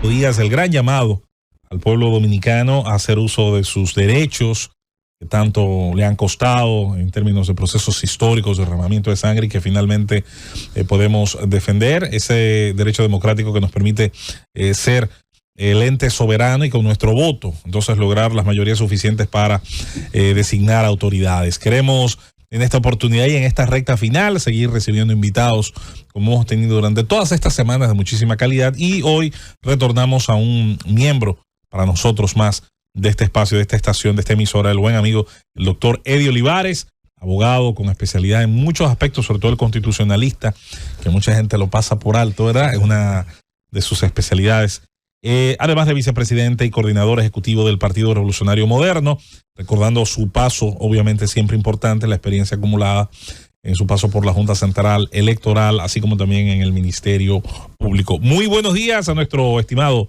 días el gran llamado al pueblo dominicano a hacer uso de sus derechos que tanto le han costado en términos de procesos históricos, de derramamiento de sangre, y que finalmente podemos defender ese derecho democrático que nos permite ser el ente soberano y con nuestro voto, entonces lograr las mayorías suficientes para designar autoridades. Queremos en esta oportunidad y en esta recta final seguir recibiendo invitados como hemos tenido durante todas estas semanas de muchísima calidad, y hoy retornamos a un miembro para nosotros más de este espacio, de esta estación, de esta emisora, el buen amigo, el doctor Eddie Olivares, abogado con especialidad en muchos aspectos, sobre todo el constitucionalista, que mucha gente lo pasa por alto, ¿verdad? Es una de sus especialidades. Además de vicepresidente y coordinador ejecutivo del Partido Revolucionario Moderno, recordando su paso, obviamente siempre importante, la experiencia acumulada en su paso por la Junta Central Electoral, así como también en el Ministerio Público. Muy buenos días a nuestro estimado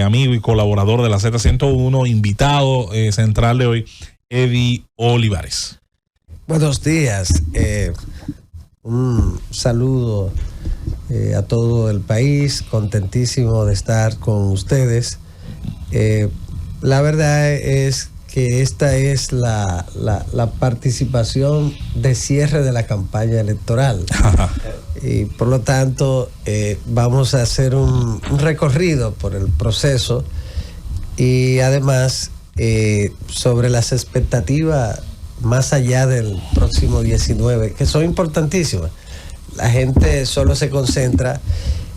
amigo y colaborador de la Z101, invitado central de hoy, Eddie Olivares. Buenos días, un saludo a todo el país, contentísimo de estar con ustedes. La verdad es que esta es la participación de cierre de la campaña electoral. Y por lo tanto vamos a hacer un recorrido por el proceso y además sobre las expectativas más allá del próximo 19, que son importantísimas. La gente solo se concentra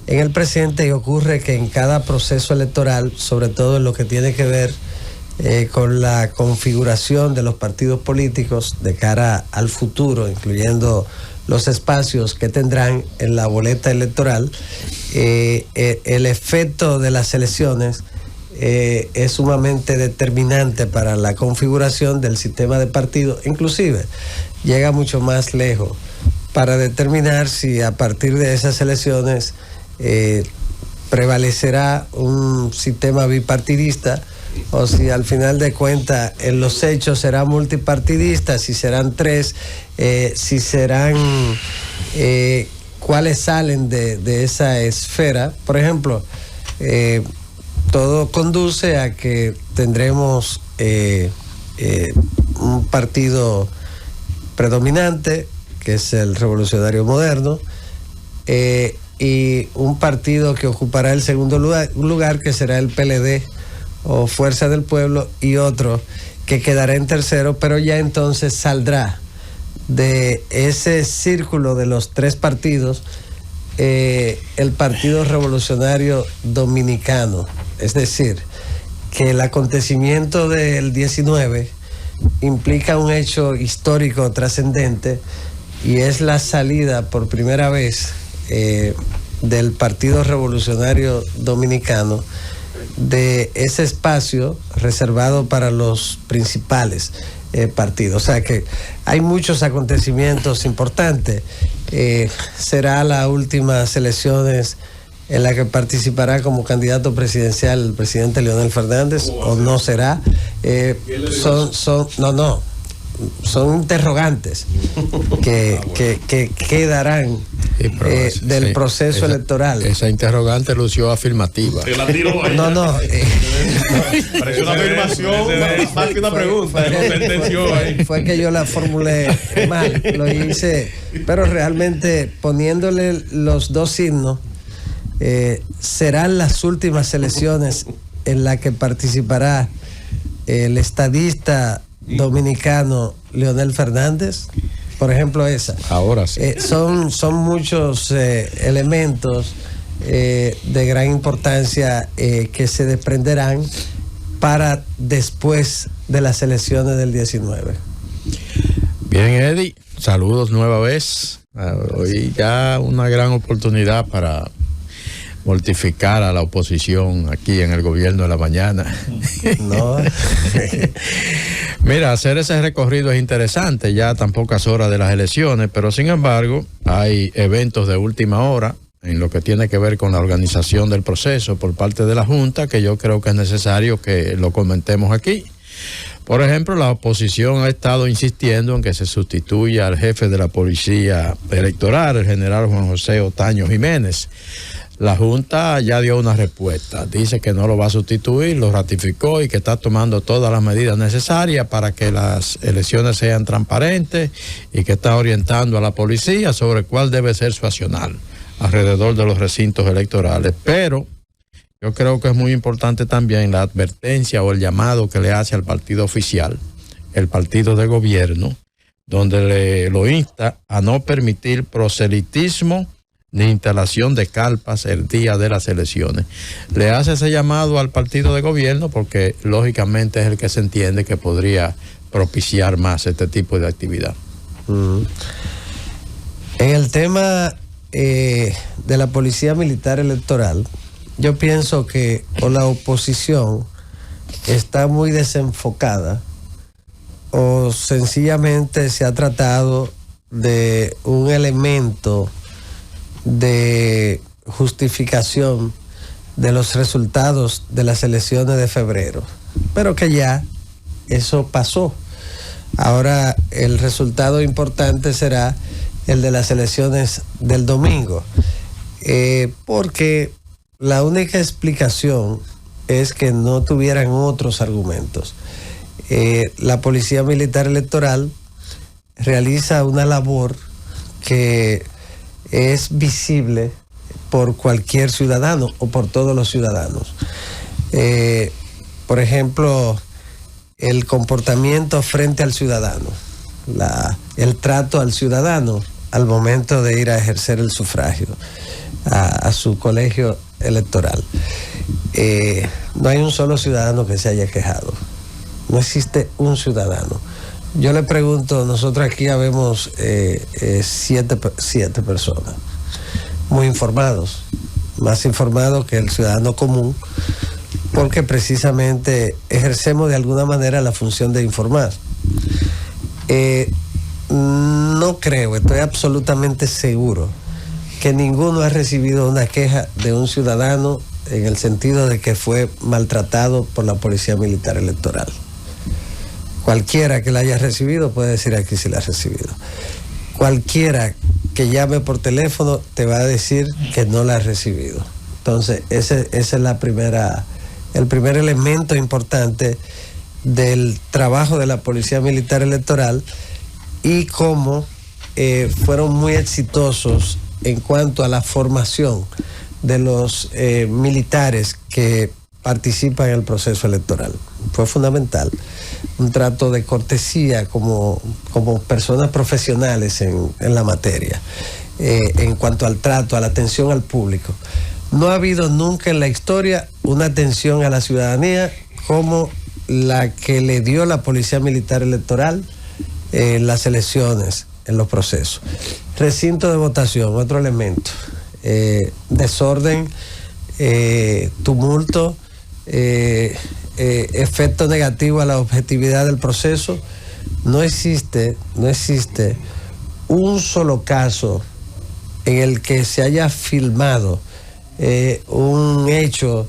en el presente, y ocurre que en cada proceso electoral, sobre todo en lo que tiene que ver con la configuración de los partidos políticos de cara al futuro, incluyendo los espacios que tendrán en la boleta electoral, el efecto de las elecciones es sumamente determinante para la configuración del sistema de partidos. Inclusive llega mucho más lejos para determinar si a partir de esas elecciones prevalecerá un sistema bipartidista o si al final de cuentas en los hechos será multipartidista, si serán tres, si serán cuáles salen de esa esfera. Por ejemplo, todo conduce a que tendremos un partido predominante, que es el Revolucionario Moderno, y un partido que ocupará el segundo lugar, que será el PLD o Fuerza del Pueblo, y otro que quedará en tercero, pero ya entonces saldrá de ese círculo de los tres partidos el Partido Revolucionario Dominicano. Es decir, que el acontecimiento del 19 implica un hecho histórico trascendente, y es la salida por primera vez del Partido Revolucionario Dominicano de ese espacio reservado para los principales partidos. O sea que hay muchos acontecimientos importantes. Será las últimas elecciones en la que participará como candidato presidencial el presidente Leonel Fernández, o no será. Son interrogantes que quedarán del proceso electoral. Esa interrogante lució afirmativa. No. Parece una afirmación más que una pregunta. Fue que yo la formulé mal, lo hice, pero realmente poniéndole los dos signos, serán las últimas elecciones en las que participará el estadista dominicano Leonel Fernández, por ejemplo, esa. Ahora sí. Son muchos elementos de gran importancia que se desprenderán para después de las elecciones del 19. Bien, Eddie, saludos nueva vez. Hoy ya una gran oportunidad para mortificar a la oposición aquí en el gobierno de la mañana. No. Mira, hacer ese recorrido es interesante, ya tan pocas horas de las elecciones, pero sin embargo hay eventos de última hora en lo que tiene que ver con la organización del proceso por parte de la Junta, que yo creo que es necesario que lo comentemos aquí. Por ejemplo, la oposición ha estado insistiendo en que se sustituya al jefe de la Policía Electoral, el general Juan José Otaño Jiménez. La Junta ya dio una respuesta, dice que no lo va a sustituir, lo ratificó y que está tomando todas las medidas necesarias para que las elecciones sean transparentes y que está orientando a la policía sobre cuál debe ser su accionar alrededor de los recintos electorales. Pero yo creo que es muy importante también la advertencia o el llamado que le hace al partido oficial, el partido de gobierno, donde lo insta a no permitir proselitismo ni instalación de carpas el día de las elecciones. Le hace ese llamado al partido de gobierno porque lógicamente es el que se entiende que podría propiciar más este tipo de actividad. En el tema de la Policía Militar Electoral, yo pienso que o la oposición está muy desenfocada o sencillamente se ha tratado de un elemento de justificación de los resultados de las elecciones de febrero, pero que ya eso pasó. Ahora el resultado importante será el de las elecciones del domingo, porque la única explicación es que no tuvieran otros argumentos. La Policía Militar Electoral realiza una labor que es visible por cualquier ciudadano o por todos los ciudadanos. Por ejemplo, el comportamiento frente al ciudadano, el trato al ciudadano al momento de ir a ejercer el sufragio a su colegio electoral. No hay un solo ciudadano que se haya quejado. No existe un ciudadano. Yo le pregunto, nosotros aquí habemos 7 personas, muy informados, más informados que el ciudadano común, porque precisamente ejercemos de alguna manera la función de informar. No creo, estoy absolutamente seguro que ninguno ha recibido una queja de un ciudadano en el sentido de que fue maltratado por la Policía Militar Electoral. Cualquiera que la haya recibido puede decir aquí si la ha recibido. Cualquiera que llame por teléfono te va a decir que no la ha recibido. Entonces, ese es el primer elemento importante del trabajo de la Policía Militar Electoral y cómo fueron muy exitosos en cuanto a la formación de los militares que participan en el proceso electoral. Fue fundamental. Un trato de cortesía como personas profesionales en la materia. En cuanto al trato, a la atención al público. No ha habido nunca en la historia una atención a la ciudadanía como la que le dio la Policía Militar Electoral en las elecciones, en los procesos. Recinto de votación, otro elemento. Desorden, tumulto, efecto negativo a la objetividad del proceso. No existe un solo caso en el que se haya filmado un hecho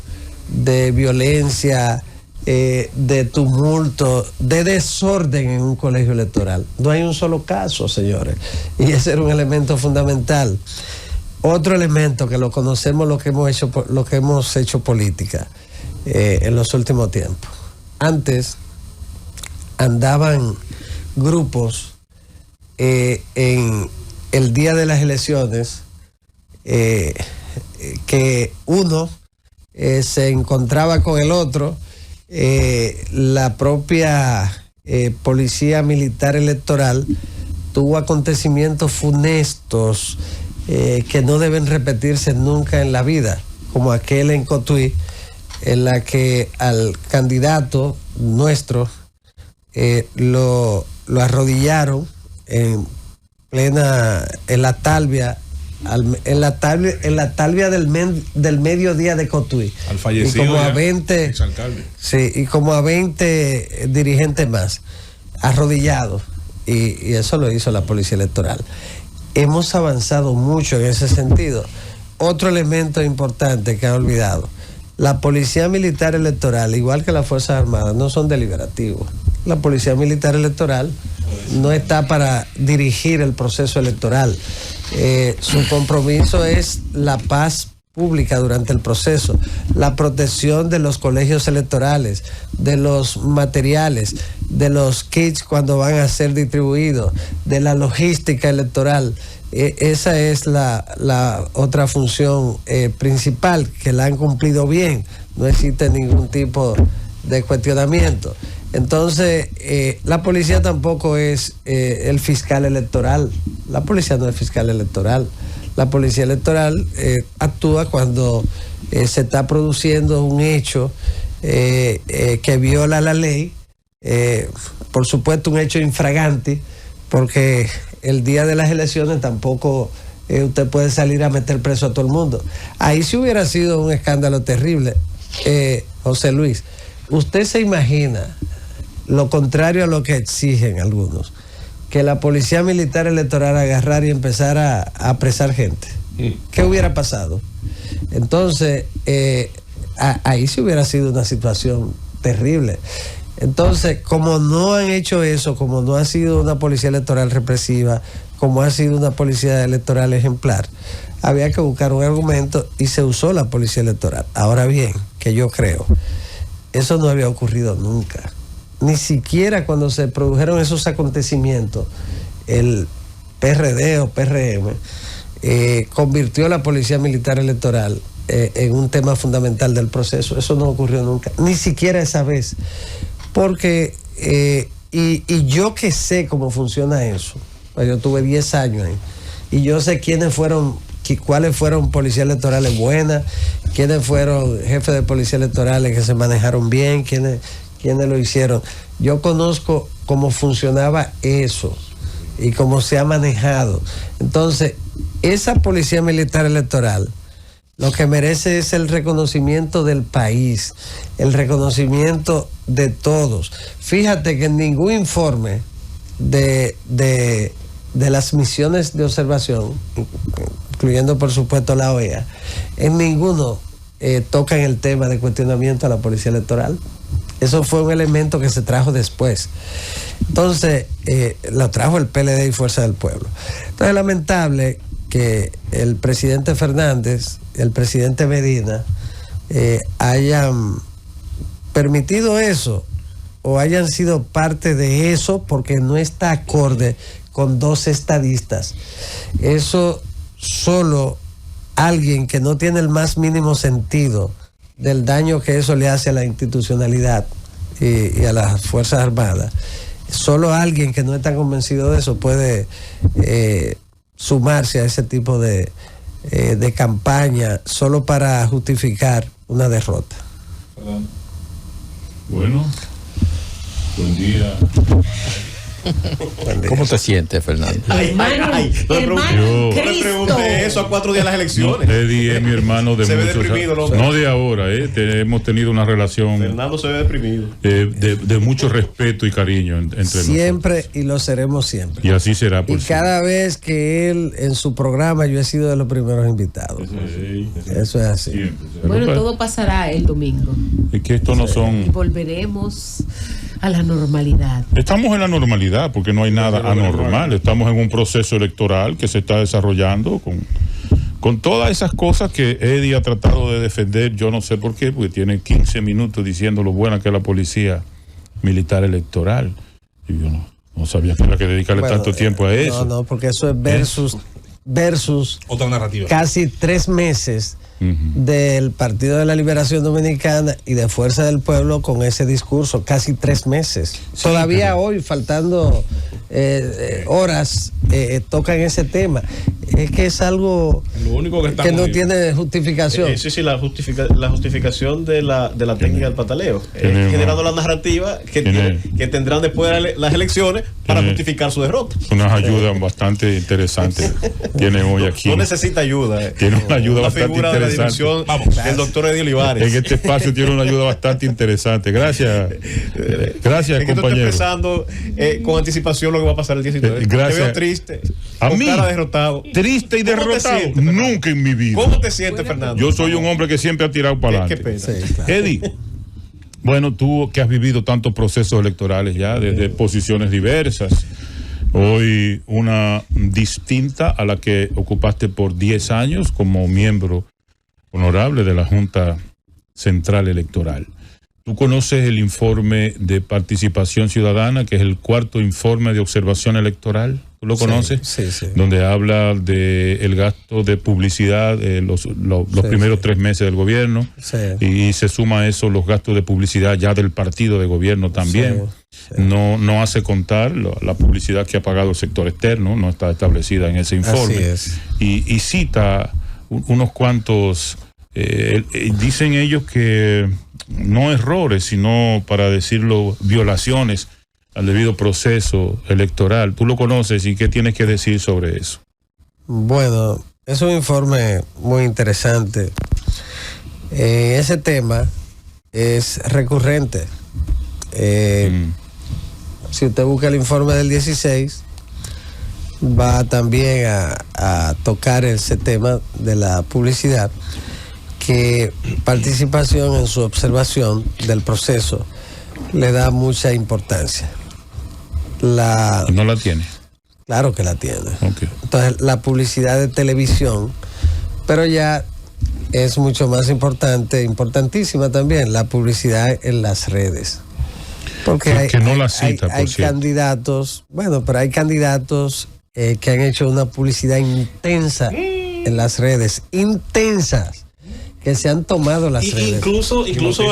de violencia, de tumulto, de desorden en un colegio electoral. No hay un solo caso, señores, y ese era un elemento fundamental. Otro elemento que lo conocemos, lo que hemos hecho política en los últimos tiempos. Antes andaban grupos en el día de las elecciones que uno se encontraba con el otro. La propia Policía Militar Electoral tuvo acontecimientos funestos que no deben repetirse nunca en la vida, como aquel en Cotuí, en la que al candidato nuestro lo arrodillaron en la talvia del mediodía de Cotuí. Al fallecido y como ya, a 20 exalcalde. Sí, y como a 20 dirigentes más arrodillados, y eso lo hizo la Policía Electoral. Hemos avanzado mucho en ese sentido. Otro elemento importante que ha olvidado: la Policía Militar Electoral, igual que las Fuerzas Armadas, no son deliberativos. La Policía Militar Electoral no está para dirigir el proceso electoral. Su compromiso es la paz pública durante el proceso, la protección de los colegios electorales, de los materiales, de los kits cuando van a ser distribuidos, de la logística electoral. Esa es la otra función principal, que la han cumplido bien. No existe ningún tipo de cuestionamiento. Entonces, la policía tampoco es el fiscal electoral. La policía no es fiscal electoral. La policía electoral actúa cuando se está produciendo un hecho que viola la ley, por supuesto un hecho infragante, porque el día de las elecciones tampoco usted puede salir a meter preso a todo el mundo. Ahí sí hubiera sido un escándalo terrible. José Luis, ¿usted se imagina lo contrario a lo que exigen algunos? Que la policía militar electoral agarrar y empezar a apresar gente. ¿Qué hubiera pasado? Entonces, ahí sí hubiera sido una situación terrible. Entonces, como no han hecho eso, como no ha sido una policía electoral represiva, como ha sido una policía electoral ejemplar, había que buscar un argumento y se usó la policía electoral. Ahora bien, que yo creo, eso no había ocurrido nunca. Ni siquiera cuando se produjeron esos acontecimientos, el PRD o PRM convirtió a la policía militar electoral en un tema fundamental del proceso. Eso no ocurrió nunca, ni siquiera esa vez. Porque, y yo que sé cómo funciona eso, pues yo tuve 10 años ahí, y yo sé cuáles fueron policías electorales buenas, quiénes fueron jefes de policía electorales que se manejaron bien, quiénes lo hicieron. Yo conozco cómo funcionaba eso y cómo se ha manejado. Entonces, esa policía militar electoral lo que merece es el reconocimiento del país, el reconocimiento de todos. Fíjate que en ningún informe de las misiones de observación, incluyendo por supuesto la OEA, en ninguno tocan el tema de cuestionamiento a la policía electoral. Eso fue un elemento que se trajo después. Entonces, lo trajo el PLD y Fuerza del Pueblo. Entonces, es lamentable que el presidente Fernández, el presidente Medina, hayan permitido eso o hayan sido parte de eso, porque no está acorde con dos estadistas. Eso solo alguien que no tiene el más mínimo sentido del daño que eso le hace a la institucionalidad y a las Fuerzas Armadas, solo alguien que no está convencido de eso puede sumarse a ese tipo de campaña solo para justificar una derrota. Bueno, buen día. ¿Cómo te sientes, Fernando? No le pregunté eso a 4 días de las elecciones. Eddie es mi hermano de se muchos ve deprimido, años. No de ahora, hemos tenido una relación Fernando se ve deprimido. de mucho respeto y cariño entre siempre nosotros. Y lo seremos siempre. Y así será por Y cada vez que él en su programa, yo he sido de los primeros invitados. Eso es así. Siempre. Bueno, todo pasará el domingo. Es que esto no Y son... volveremos a la normalidad. Estamos en la normalidad porque no hay nada anormal. Estamos en un proceso electoral que se está desarrollando con todas esas cosas que Eddie ha tratado de defender. Yo no sé por qué, porque tiene 15 minutos diciendo lo buena que es la policía militar electoral. Y yo no sabía que era que dedicarle tanto tiempo a eso. No, porque eso es versus otra narrativa. Casi 3 meses del Partido de la Liberación Dominicana y de Fuerza del Pueblo con ese discurso, casi 3 meses. Sí, todavía hoy, faltando horas, tocan ese tema. Es que es algo lo único que no tiene justificación. Sí, la justificación de la técnica del pataleo, generando la narrativa que tendrán después de las elecciones para justificar su derrota. Unas ayudas bastante interesantes tiene hoy aquí. No necesita ayuda. Tiene una ayuda bastante interesante. El doctor Eddie Olivares. En este espacio tiene una ayuda bastante interesante. Gracias. Gracias, es que compañero. Estoy empezando con anticipación lo que va a pasar el 19. Gracias. Te veo triste. A mí, cara derrotado. Triste y derrotado. Nunca en mi vida. ¿Cómo te sientes, Fernando? Yo soy un hombre que siempre ha tirado para adelante. Qué pena. Sí, claro. Eddie, bueno, tú que has vivido tantos procesos electorales ya, desde posiciones diversas, hoy una distinta a la que ocupaste por 10 años como miembro honorable de la Junta Central Electoral. Tú conoces el informe de participación ciudadana, que es el cuarto informe de observación electoral. ¿Tú lo conoces? Sí, sí. Donde habla de el gasto de publicidad los primeros 3 meses del gobierno. Sí. Y se suma a eso los gastos de publicidad ya del partido de gobierno también. Sí. No hace contar la publicidad que ha pagado el sector externo, no está establecida en ese informe. Así es. Y cita unos cuantos, dicen ellos que no errores, sino, para decirlo, violaciones al debido proceso electoral. Tú lo conoces, y ¿qué tienes que decir sobre eso? Bueno, es un informe muy interesante. Ese tema es recurrente. Si usted busca el informe del 16, va también a tocar ese tema de la publicidad, que participación en su observación del proceso le da mucha importancia. No la tiene. Claro que la tiene. Okay. Entonces, la publicidad de televisión, pero ya es mucho más importantísima también, la publicidad en las redes. Porque hay candidatos, pero hay candidatos que han hecho una publicidad intensa en las redes, intensas, que se han tomado las redes. Incluso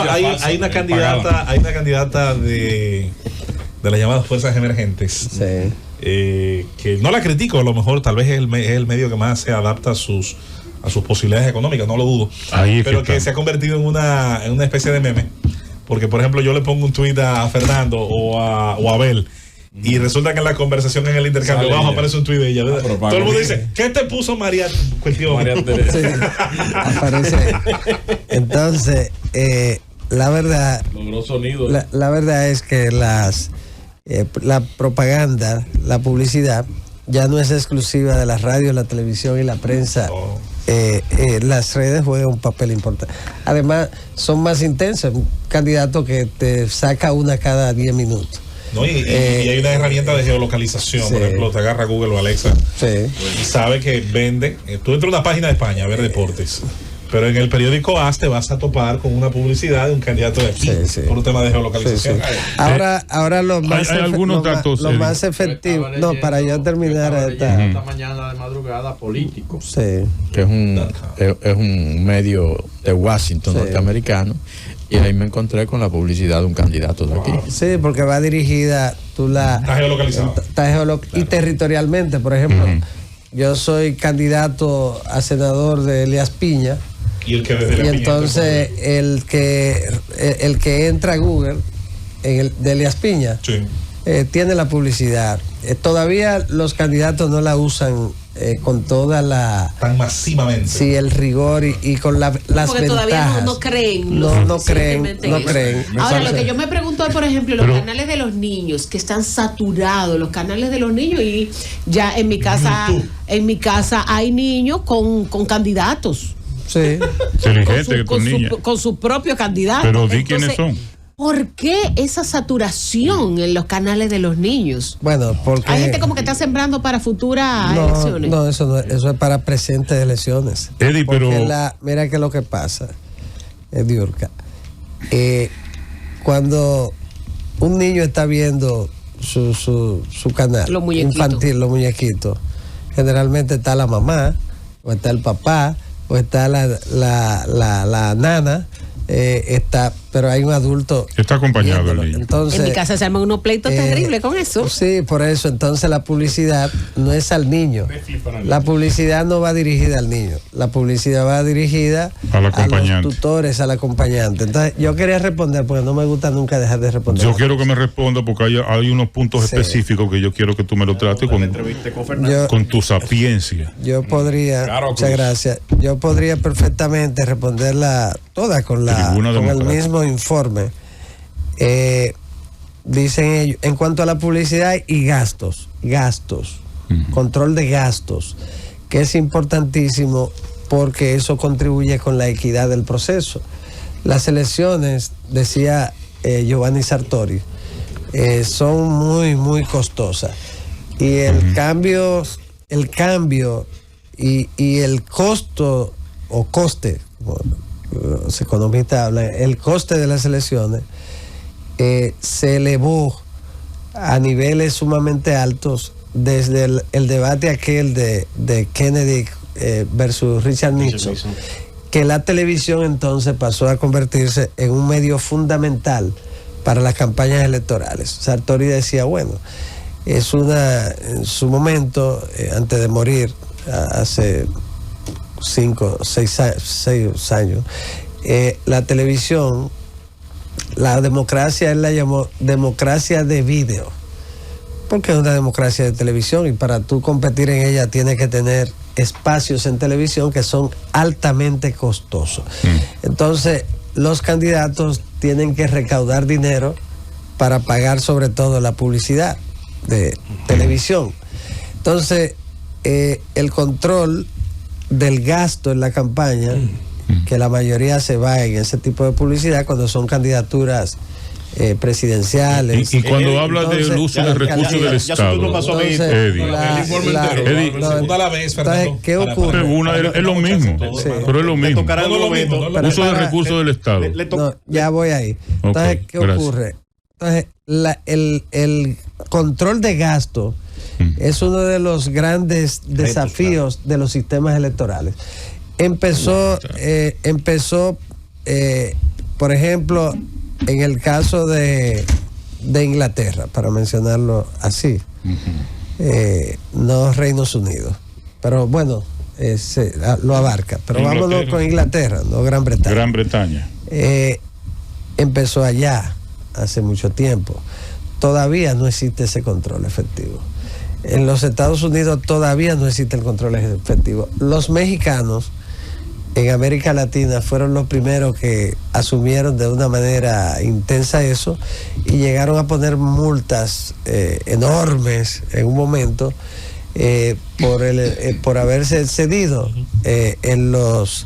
hay una candidata de las llamadas fuerzas emergentes, sí, que no la critico, a lo mejor tal vez es el medio que más se adapta a sus posibilidades económicas, no lo dudo, pero que se ha convertido en una especie de meme, porque por ejemplo yo le pongo un tuit a Fernando o a Abel, y resulta que en la conversación, en el intercambio, abajo aparece un tuit de ella. Todo el mundo dice, ¿qué te puso María? María Teresa. Sí, aparece. Entonces, la verdad, logró sonido. La verdad es que la propaganda, la publicidad, ya no es exclusiva de la radio, la televisión y la prensa. Las redes juegan un papel importante. Además, son más intensas. Un candidato que te saca una cada 10 minutos. No, y hay una herramienta de geolocalización, sí. Por ejemplo, te agarra Google o Alexa, sí, y sabe que vende. Tú entras a una página de España a ver deportes, pero en el periódico AS te vas a topar con una publicidad de un candidato de aquí, sí, por un tema de geolocalización. Sí, sí. Ahora lo más hay algunos datos, lo más efectivo, para yo terminar esta mañana de madrugada, Político, sí, que es un medio de Washington, sí, norteamericano, y ahí me encontré con la publicidad de un candidato de aquí. Sí, porque va dirigida, está geolocalizado. Y territorialmente, por ejemplo, yo soy candidato a senador de Elías Piña. Y entonces el que entra a Google de Elías Piña, sí, tiene la publicidad. Todavía los candidatos no la usan con toda la... tan masivamente. Sí, el rigor y con las porque ventajas. Porque todavía no creen. No creen. Ahora, lo que yo me pregunto es, por ejemplo, los canales de los niños, que están saturados, los canales de los niños, y ya en mi casa hay niños con candidatos. Sí. Con su propio candidato. Pero di quiénes son. ¿Por qué esa saturación en los canales de los niños? Bueno, porque... Hay gente como que está sembrando para futuras elecciones. No, eso es para presentes elecciones. Eddie, pero... Mira que lo que pasa, Diurka. Cuando un niño está viendo su canal infantil, los muñequitos, generalmente está la mamá, o está el papá, o está la nana, pero hay un adulto que está acompañado del niño. Entonces, en mi casa se arman unos pleitos terribles con eso. Sí, por eso. Entonces la publicidad no es al niño. La publicidad no va dirigida al niño. La publicidad va dirigida a los tutores, al acompañante. Entonces yo quería responder, porque no me gusta nunca dejar de responder. Yo quiero que me responda, porque hay unos puntos específicos que yo quiero que tú me lo trates con tu sapiencia. Yo podría, muchas gracias. Yo podría perfectamente responderla toda con el mismo informe. Dicen ellos, en cuanto a la publicidad y gastos, control de gastos, que es importantísimo, porque eso contribuye con la equidad del proceso. Las elecciones, decía Giovanni Sartori, son muy, muy costosas, y el cambio y el costo o coste, como los economistas hablan, el coste de las elecciones se elevó a niveles sumamente altos desde el debate aquel de Kennedy versus Richard Nixon, que la televisión entonces pasó a convertirse en un medio fundamental para las campañas electorales. Sartori decía, bueno, en su momento, antes de morir, hace 5, 6 años, la televisión, la democracia, él la llamó democracia de video, porque es una democracia de televisión y para tú competir en ella tienes que tener espacios en televisión que son altamente costosos. Entonces, los candidatos tienen que recaudar dinero para pagar sobre todo la publicidad de televisión. Entonces, el control del gasto en la campaña, que la mayoría se va en ese tipo de publicidad cuando son candidaturas presidenciales. Y cuando habla del uso de recursos del Estado, ¿qué ocurre? Es lo mismo, pero es lo mismo. Uso de recursos del Estado. No, ya voy ahí. Entonces, ¿qué ocurre? Entonces, el control de gasto es uno de los grandes desafíos de los sistemas electorales. Empezó, por ejemplo, en el caso de Inglaterra, para mencionarlo así, no Reinos Unidos, pero bueno, lo abarca. Pero vámonos con Inglaterra, no Gran Bretaña. Gran Bretaña. Empezó allá hace mucho tiempo. Todavía no existe ese control efectivo. En los Estados Unidos todavía no existe el control efectivo. Los mexicanos en América Latina fueron los primeros que asumieron de una manera intensa eso y llegaron a poner multas enormes en un momento por haberse excedido en los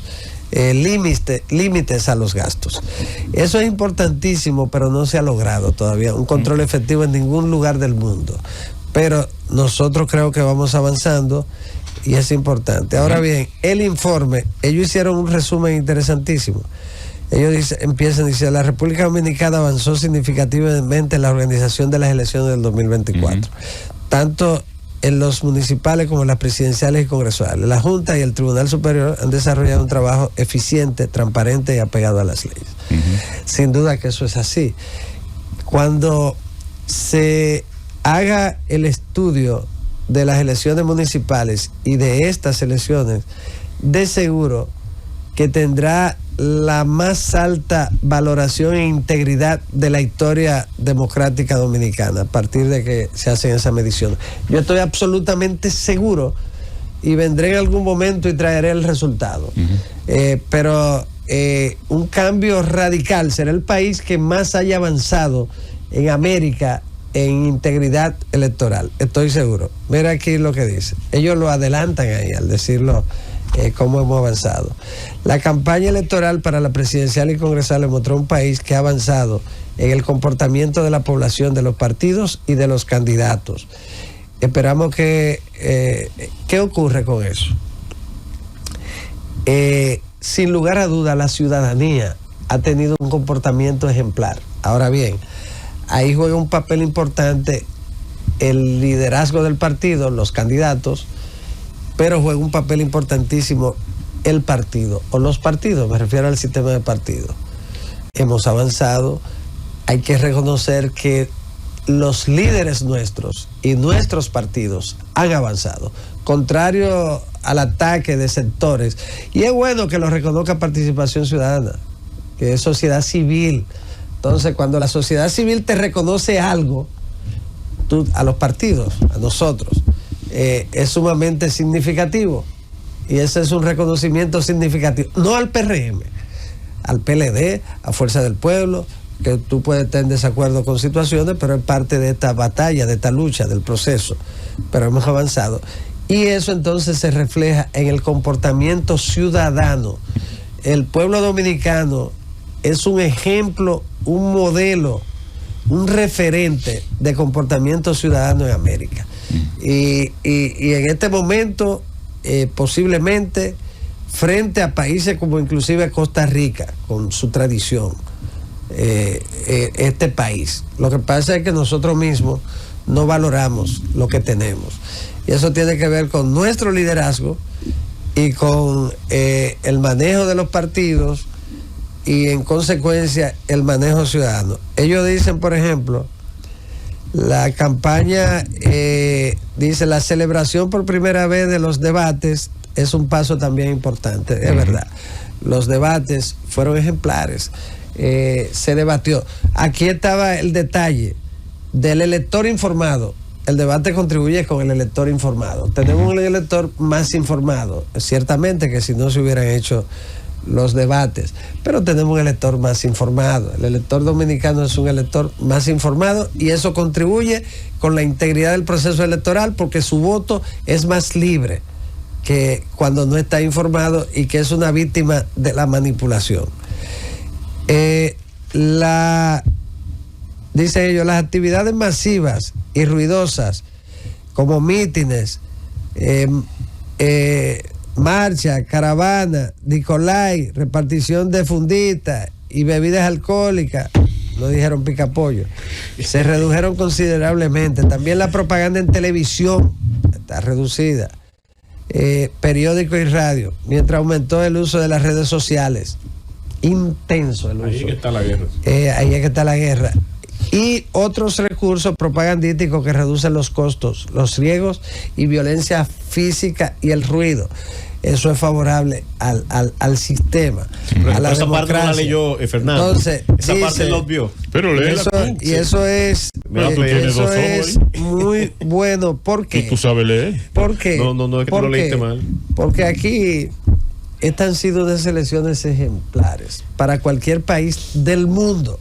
límites a los gastos. Eso es importantísimo, pero no se ha logrado todavía un control efectivo en ningún lugar del mundo. Pero nosotros creo que vamos avanzando y es importante. Ahora bien, el informe, ellos hicieron un resumen interesantísimo. Ellos empiezan diciendo, la República Dominicana avanzó significativamente en la organización de las elecciones del 2024, tanto en los municipales como en las presidenciales y congresuales. La Junta y el Tribunal Superior han desarrollado un trabajo eficiente, transparente y apegado a las leyes. Sin duda que eso es así. Cuando se haga el estudio de las elecciones municipales y de estas elecciones, de seguro que tendrá la más alta valoración e integridad de la historia democrática dominicana a partir de que se hacen esas mediciones. Yo estoy absolutamente seguro y vendré en algún momento y traeré el resultado. Pero un cambio radical, será el país que más haya avanzado en América en integridad electoral, estoy seguro. Mira aquí lo que dice. Ellos lo adelantan ahí al decirlo cómo hemos avanzado. La campaña electoral para la presidencial y congresal mostró un país que ha avanzado en el comportamiento de la población, de los partidos y de los candidatos. Esperamos que... ¿qué ocurre con eso? Sin lugar a duda, la ciudadanía ha tenido un comportamiento ejemplar. Ahora bien, ahí juega un papel importante el liderazgo del partido, los candidatos, pero juega un papel importantísimo el partido, o los partidos, me refiero al sistema de partidos. Hemos avanzado, hay que reconocer que los líderes nuestros y nuestros partidos han avanzado, contrario al ataque de sectores, y es bueno que lo reconozca Participación Ciudadana, que es sociedad civil. Entonces, cuando la sociedad civil te reconoce algo, a los partidos, a nosotros, es sumamente significativo. Y ese es un reconocimiento significativo. No al PRM, al PLD, a Fuerza del Pueblo, que tú puedes estar en desacuerdo con situaciones, pero es parte de esta batalla, de esta lucha, del proceso. Pero hemos avanzado. Y eso entonces se refleja en el comportamiento ciudadano. El pueblo dominicano es un ejemplo, un modelo, un referente de comportamiento ciudadano en América. Y en este momento, posiblemente, frente a países como inclusive Costa Rica, con su tradición, este país. Lo que pasa es que nosotros mismos no valoramos lo que tenemos. Y eso tiene que ver con nuestro liderazgo y con el manejo de los partidos y en consecuencia el manejo ciudadano. Ellos dicen, por ejemplo, la campaña dice: la celebración por primera vez de los debates es un paso también importante. Es verdad, los debates fueron ejemplares, se debatió. Aquí estaba el detalle del elector informado. El debate contribuye con el elector informado. Tenemos un elector más informado, ciertamente que si no se hubieran hecho los debates, pero tenemos un elector más informado. El elector dominicano es un elector más informado y eso contribuye con la integridad del proceso electoral, porque su voto es más libre que cuando no está informado y que es una víctima de la manipulación. Dicen ellos, las actividades masivas y ruidosas como mítines, marcha, caravana, Nicolai, repartición de funditas y bebidas alcohólicas, no dijeron picapollo, se redujeron considerablemente. También la propaganda en televisión está reducida, periódico y radio, mientras aumentó el uso de las redes sociales. Intenso el uso. Ahí es que está la guerra. Ahí es que está la guerra. Y otros recursos propagandísticos que reducen los costos, los riesgos y violencia física y el ruido. Eso es favorable al sistema, a la esa democracia. parte no la leyó Fernando. Entonces, esa parte lo vio. Pero y eso es, muy bueno. ¿Por qué? ¿Y tú sabes leer? ¿Por qué? No, es que tú lo leíste mal. Porque aquí estas han sido unas elecciones ejemplares para cualquier país del mundo.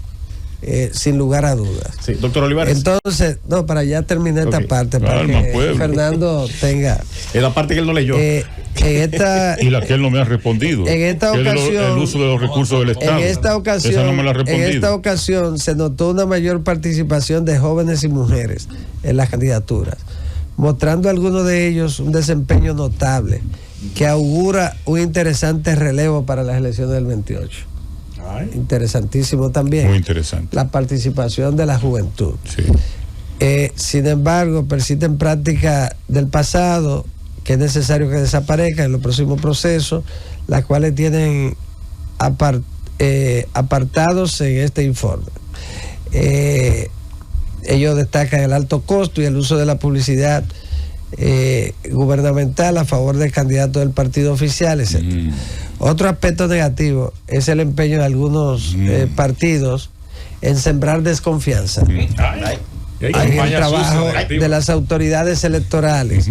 Sin lugar a dudas. Sí, doctor Olivares. Entonces, para ya terminar esta parte, para que Fernando tenga. Es la parte que él no leyó. Y la que él no me ha respondido. En esta ocasión, el uso de los recursos del Estado. En esta ocasión se notó una mayor participación de jóvenes y mujeres en las candidaturas, mostrando algunos de ellos un desempeño notable que augura un interesante relevo para las elecciones del 28. Interesantísimo también. Muy interesante. La participación de la juventud. Sí. Sin embargo, persisten prácticas del pasado que es necesario que desaparezcan en los próximos procesos, las cuales tienen apartados en este informe. Ellos destacan el alto costo y el uso de la publicidad gubernamental a favor del candidato del partido oficial, etc. Otro aspecto negativo es el empeño de algunos partidos en sembrar desconfianza. Hay el trabajo de las autoridades electorales,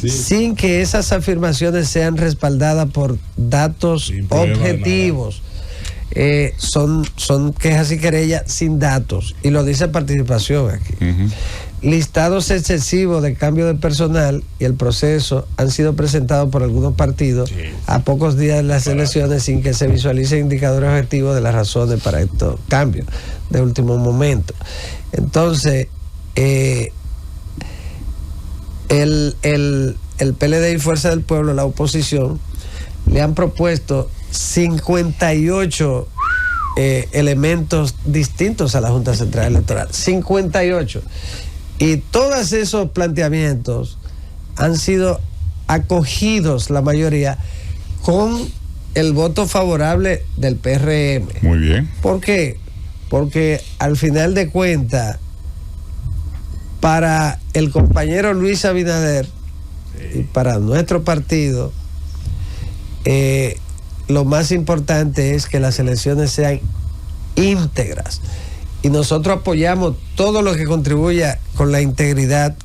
sin que esas afirmaciones sean respaldadas por datos objetivos. Son quejas y querellas sin datos, y lo dice participación aquí. Listados excesivos de cambio de personal y el proceso han sido presentados por algunos partidos a pocos días de las elecciones sin que se visualicen indicadores objetivos de las razones para estos cambios de último momento. Entonces, el PLD y Fuerza del Pueblo, la oposición, le han propuesto 58 elementos distintos a la Junta Central Electoral. 58. Y todos esos planteamientos han sido acogidos, la mayoría, con el voto favorable del PRM. Muy bien. ¿Por qué? Porque al final de cuentas, para el compañero Luis Abinader y para nuestro partido, lo más importante es que las elecciones sean íntegras. Y nosotros apoyamos todo lo que contribuya con la integridad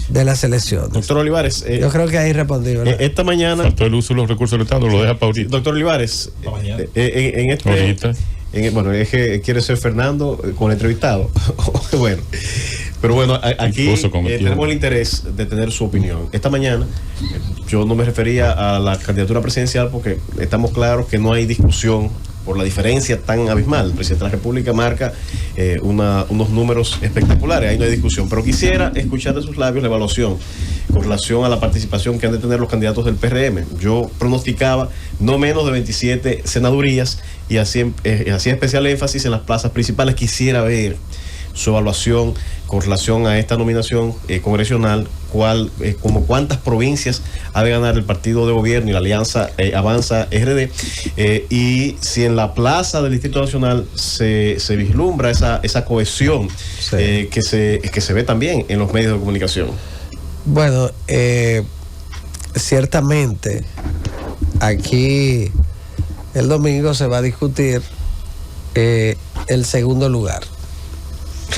de las elecciones. Doctor Olivares. Yo creo que ahí respondí, ¿verdad? Esta mañana. Faltó el uso de los recursos del Estado, lo deja para ahorita. Doctor Olivares, ahorita. Bueno, es que quiere ser Fernando con el entrevistado. Bueno. Pero bueno, aquí tenemos el interés de tener su opinión. Esta mañana yo no me refería a la candidatura presidencial porque estamos claros que no hay discusión por la diferencia tan abismal. El presidente de la República marca unos números espectaculares, ahí no hay discusión. Pero quisiera escuchar de sus labios la evaluación con relación a la participación que han de tener los candidatos del PRM. Yo pronosticaba no menos de 27 senadurías y hacía especial énfasis en las plazas principales. Quisiera ver su evaluación con relación a esta nominación congresional, como cuántas provincias ha de ganar el partido de gobierno y la alianza Avanza RD, y si en la plaza del Distrito Nacional se vislumbra esa cohesión, sí, que se ve también en los medios de comunicación. Bueno, ciertamente aquí el domingo se va a discutir el segundo lugar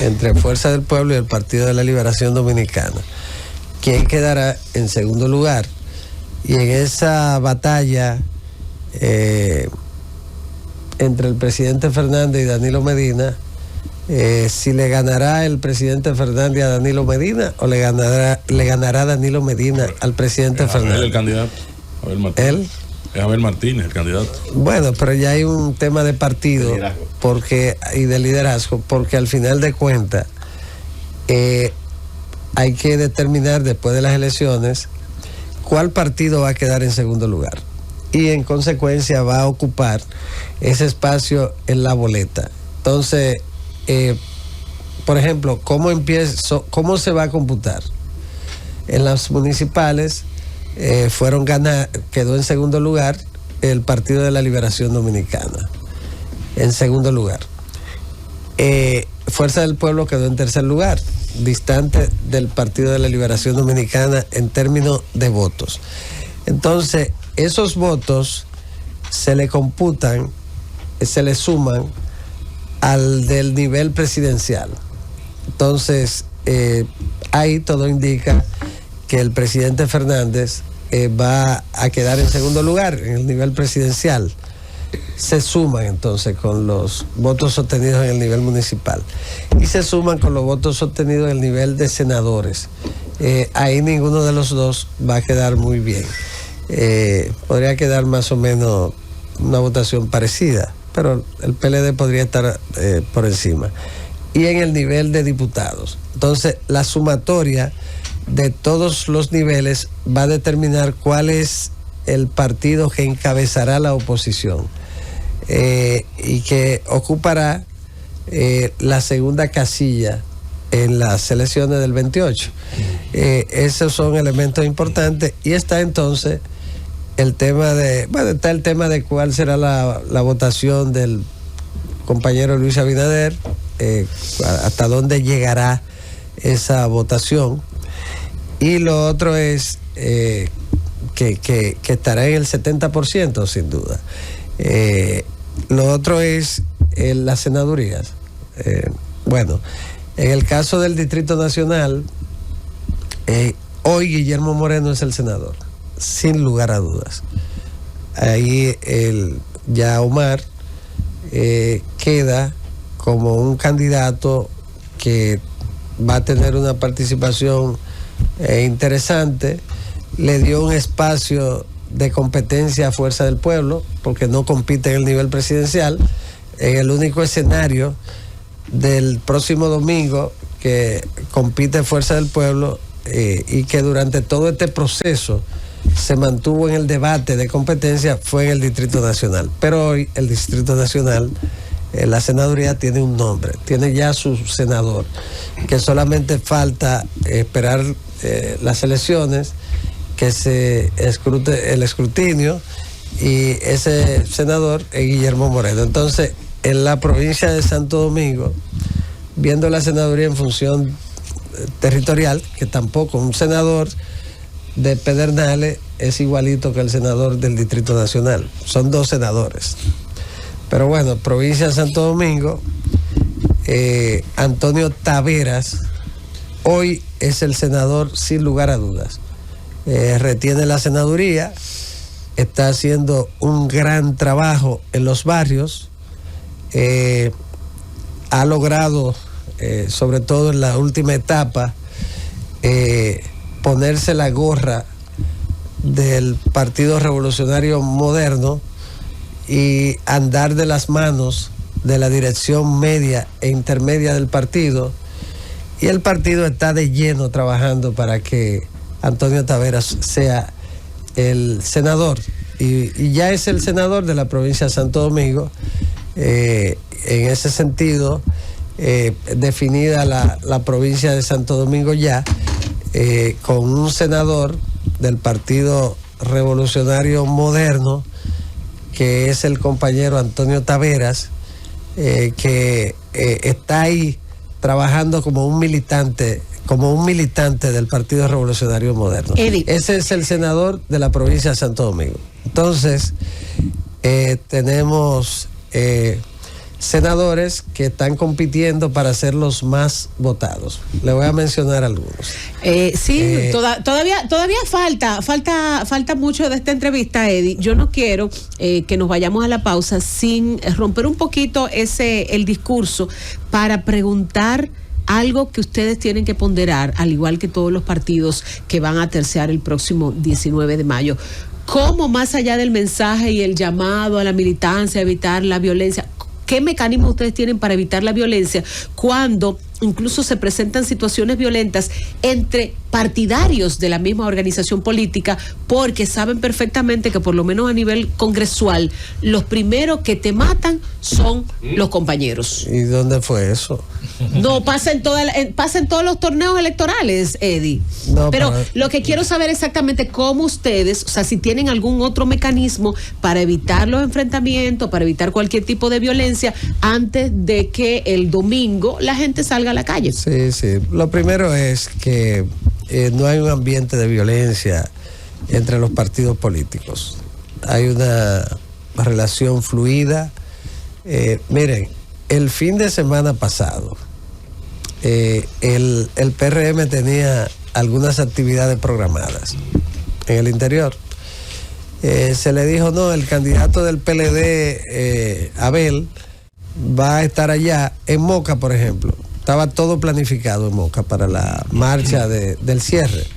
entre Fuerza del Pueblo y el Partido de la Liberación Dominicana. ¿Quién quedará en segundo lugar? Y en esa batalla entre el presidente Fernández y Danilo Medina, si le ganará el presidente Fernández a Danilo Medina o le ganará Danilo Medina al presidente Fernández. El candidato, Abel Martínez. ¿Él? Es Abel Martínez, el candidato. Bueno, pero ya hay un tema de partido y de liderazgo, porque al final de cuentas hay que determinar después de las elecciones cuál partido va a quedar en segundo lugar y en consecuencia va a ocupar ese espacio en la boleta. Entonces, por ejemplo, ¿cómo se va a computar? En las municipales quedó en segundo lugar el Partido de la Liberación Dominicana, en segundo lugar. Fuerza del Pueblo quedó en tercer lugar, distante del Partido de la Liberación Dominicana en términos de votos. Entonces, esos votos se le computan, se le suman al del nivel presidencial. Entonces, ahí todo indica que el presidente Fernández va a quedar en segundo lugar en el nivel presidencial. Se suman entonces con los votos obtenidos en el nivel municipal y se suman con los votos obtenidos en el nivel de senadores. Ahí ninguno de los dos va a quedar muy bien. Podría quedar más o menos una votación parecida, pero el PLD podría estar por encima. Y en el nivel de diputados. Entonces, la sumatoria de todos los niveles va a determinar cuál es el partido que encabezará la oposición y que ocupará la segunda casilla en las elecciones del 28. Esos son elementos importantes y está entonces el tema de cuál será la votación del compañero Luis Abinader, hasta dónde llegará esa votación. Y lo otro es que estará en el 70%, sin duda. Lo otro es las senadurías. Bueno, en el caso del Distrito Nacional, hoy Guillermo Moreno es el senador, sin lugar a dudas. Ahí ya Omar queda como un candidato que va a tener una participación interesante. Le dio un espacio de competencia a Fuerza del Pueblo porque no compite en el nivel presidencial. En el único escenario del próximo domingo que compite Fuerza del Pueblo y que durante todo este proceso se mantuvo en el debate de competencia fue en el Distrito Nacional. Pero hoy el Distrito Nacional, la senaduría tiene un nombre, tiene ya su senador, que solamente falta esperar las elecciones, que se escrute el escrutinio, y ese senador es Guillermo Moreno. Entonces, en la provincia de Santo Domingo, viendo la senaduría en función territorial, que tampoco un senador de Pedernales es igualito que el senador del Distrito Nacional, son dos senadores. Pero bueno, provincia de Santo Domingo, Antonio Taveras hoy es el senador sin lugar a dudas. Retiene la senaduría, está haciendo un gran trabajo en los barrios, ha logrado, sobre todo en la última etapa, ponerse la gorra del Partido Revolucionario Moderno y andar de las manos de la dirección media e intermedia del partido, y el partido está de lleno trabajando para que Antonio Taveras sea el senador, y ya es el senador de la provincia de Santo Domingo. En ese sentido, definida la provincia de Santo Domingo ya, con un senador del Partido Revolucionario Moderno, que es el compañero Antonio Taveras, que está ahí trabajando como un militante del Partido Revolucionario Moderno. Ese es el senador de la provincia de Santo Domingo. Entonces, tenemos senadores que están compitiendo para ser los más votados. Le voy a mencionar algunos. Todavía falta mucho de esta entrevista, Eddie. Yo no quiero que nos vayamos a la pausa sin romper un poquito el discurso para preguntar algo que ustedes tienen que ponderar, al igual que todos los partidos que van a terciar el próximo 19 de mayo. ¿Cómo, más allá del mensaje y el llamado a la militancia, a evitar la violencia, qué mecanismos ustedes tienen para evitar la violencia cuando incluso se presentan situaciones violentas entre partidarios de la misma organización política, porque saben perfectamente que por lo menos a nivel congresual los primeros que te matan son los compañeros? ¿Y dónde fue eso? No, pasa en todos los torneos electorales, Eddie. No, pero lo que quiero saber exactamente cómo ustedes, o sea, si tienen algún otro mecanismo para evitar los enfrentamientos, para evitar cualquier tipo de violencia antes de que el domingo la gente salga a la calle. Sí. Lo primero es que no hay un ambiente de violencia entre los partidos políticos. Hay una relación fluida. Miren, el fin de semana pasado, el PRM tenía algunas actividades programadas en el interior. Se le dijo, no, el candidato del PLD, Abel, va a estar allá en Moca, por ejemplo. Estaba todo planificado en Moca para la marcha del cierre,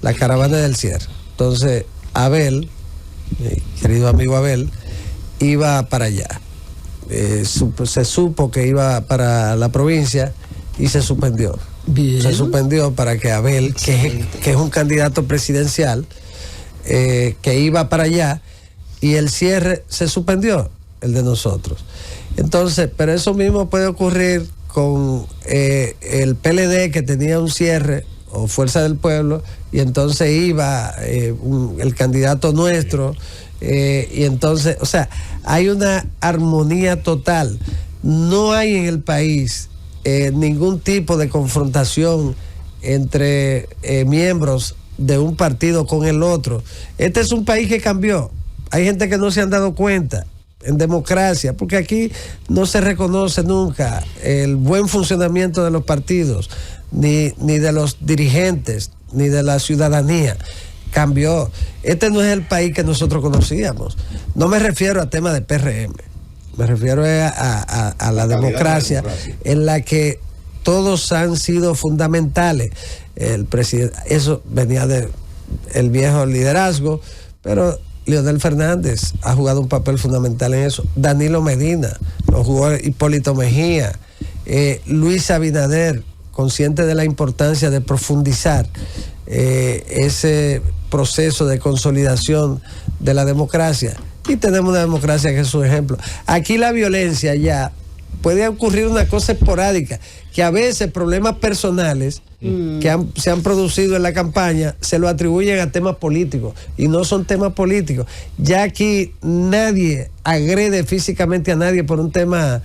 la caravana del cierre. Entonces, Abel, mi querido amigo Abel, iba para allá. Se supo que iba para la provincia y se suspendió. Bien. Se suspendió para que Abel, que es un candidato presidencial, que iba para allá, y el cierre se suspendió, el de nosotros. Entonces, pero eso mismo puede ocurrir con el PLD, que tenía un cierre, o Fuerza del Pueblo, y entonces iba el candidato nuestro, y entonces, o sea, hay una armonía total. No hay en el país ningún tipo de confrontación entre miembros de un partido con el otro. Este es un país que cambió. Hay gente que no se han dado cuenta. En democracia, porque aquí no se reconoce nunca el buen funcionamiento de los partidos, ni de los dirigentes, ni de la ciudadanía. Cambió. Este no es el país que nosotros conocíamos. No me refiero a temas de PRM, me refiero a la democracia, en la que todos han sido fundamentales. El presidente, eso venía del viejo liderazgo, pero Leonel Fernández ha jugado un papel fundamental en eso. Danilo Medina, lo jugó Hipólito Mejía, Luis Abinader, consciente de la importancia de profundizar ese proceso de consolidación de la democracia. Y tenemos una democracia que es un ejemplo. Aquí la violencia ya puede ocurrir una cosa esporádica, que a veces problemas personales que se han producido en la campaña se lo atribuyen a temas políticos, y no son temas políticos. Ya aquí nadie agrede físicamente a nadie por un tema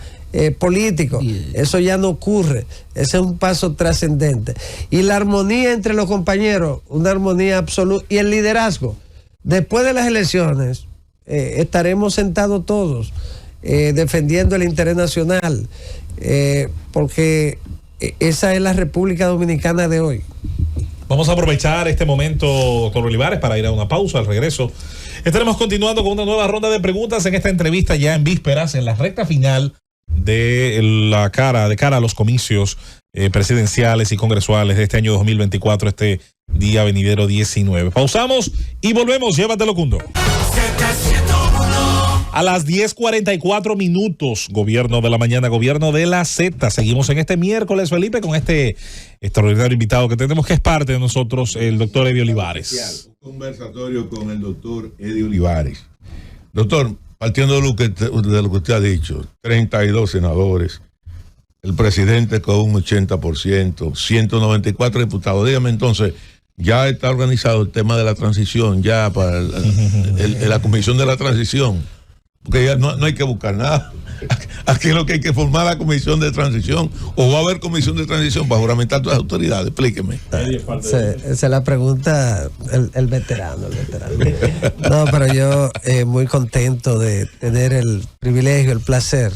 político. Eso ya no ocurre. Ese es un paso trascendente. Y la armonía entre los compañeros, una armonía absoluta. Y el liderazgo. Después de las elecciones, estaremos sentados todos defendiendo el interés nacional, porque esa es la República Dominicana de hoy. Vamos a aprovechar este momento con Olivares para ir a una pausa. Al regreso estaremos continuando con una nueva ronda de preguntas en esta entrevista, ya en vísperas, en la recta final de cara a los comicios presidenciales y congresuales de este año 2024, este día venidero 19. Pausamos y volvemos. Llévatelo, Cundo. Z101. A las 10:44 minutos, gobierno de la mañana, gobierno de la Z. Seguimos en este miércoles, Felipe, con este extraordinario invitado que tenemos, que es parte de nosotros, el doctor Eddie Olivares. Un conversatorio con el doctor Eddie Olivares. Doctor, partiendo de lo que usted ha dicho, 32 senadores, el presidente con un 80%, 194 diputados. Dígame entonces, ya está organizado el tema de la transición, ya para la comisión de la transición. Porque ya no hay que buscar nada. Aquí lo que hay que formar la comisión de transición, o va a haber comisión de transición para juramentar todas las autoridades. Explíqueme. Esa es la pregunta, el veterano. No, pero yo muy contento de tener el privilegio, el placer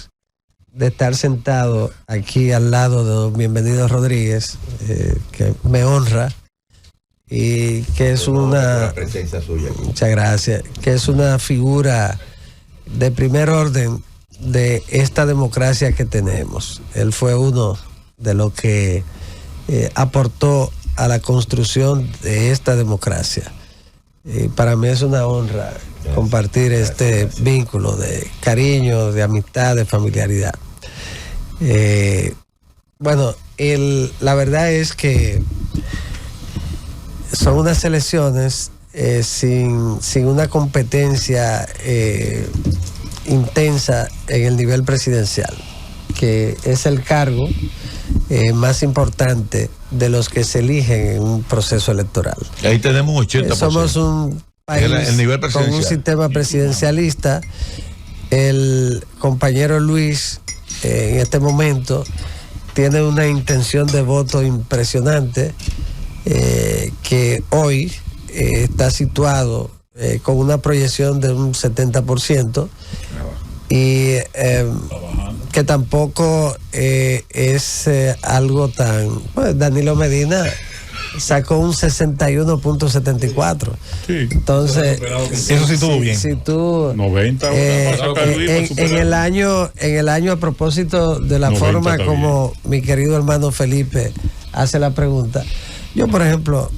de estar sentado aquí al lado de don Bienvenido Rodríguez, que me honra y que es una presencia suya aquí. Muchas gracias, que es una figura de primer orden de esta democracia que tenemos. Él fue uno de los que aportó a la construcción de esta democracia. Para mí es una honra compartir este vínculo de cariño, de amistad, de familiaridad. Bueno, la verdad es que son unas elecciones sin una competencia intensa en el nivel presidencial, que es el cargo más importante de los que se eligen en un proceso electoral. Ahí tenemos 80%. Somos un país el nivel con un sistema presidencialista. El compañero Luis en este momento tiene una intención de voto impresionante, que hoy está situado con una proyección de un 70%, y que tampoco es algo tan... Pues Danilo Medina sacó un 61.74. Sí. Entonces, Eso sí estuvo bien. Si tú 90 en el año, a propósito de la 90 forma está como mi querido hermano Felipe hace la pregunta, yo por ejemplo,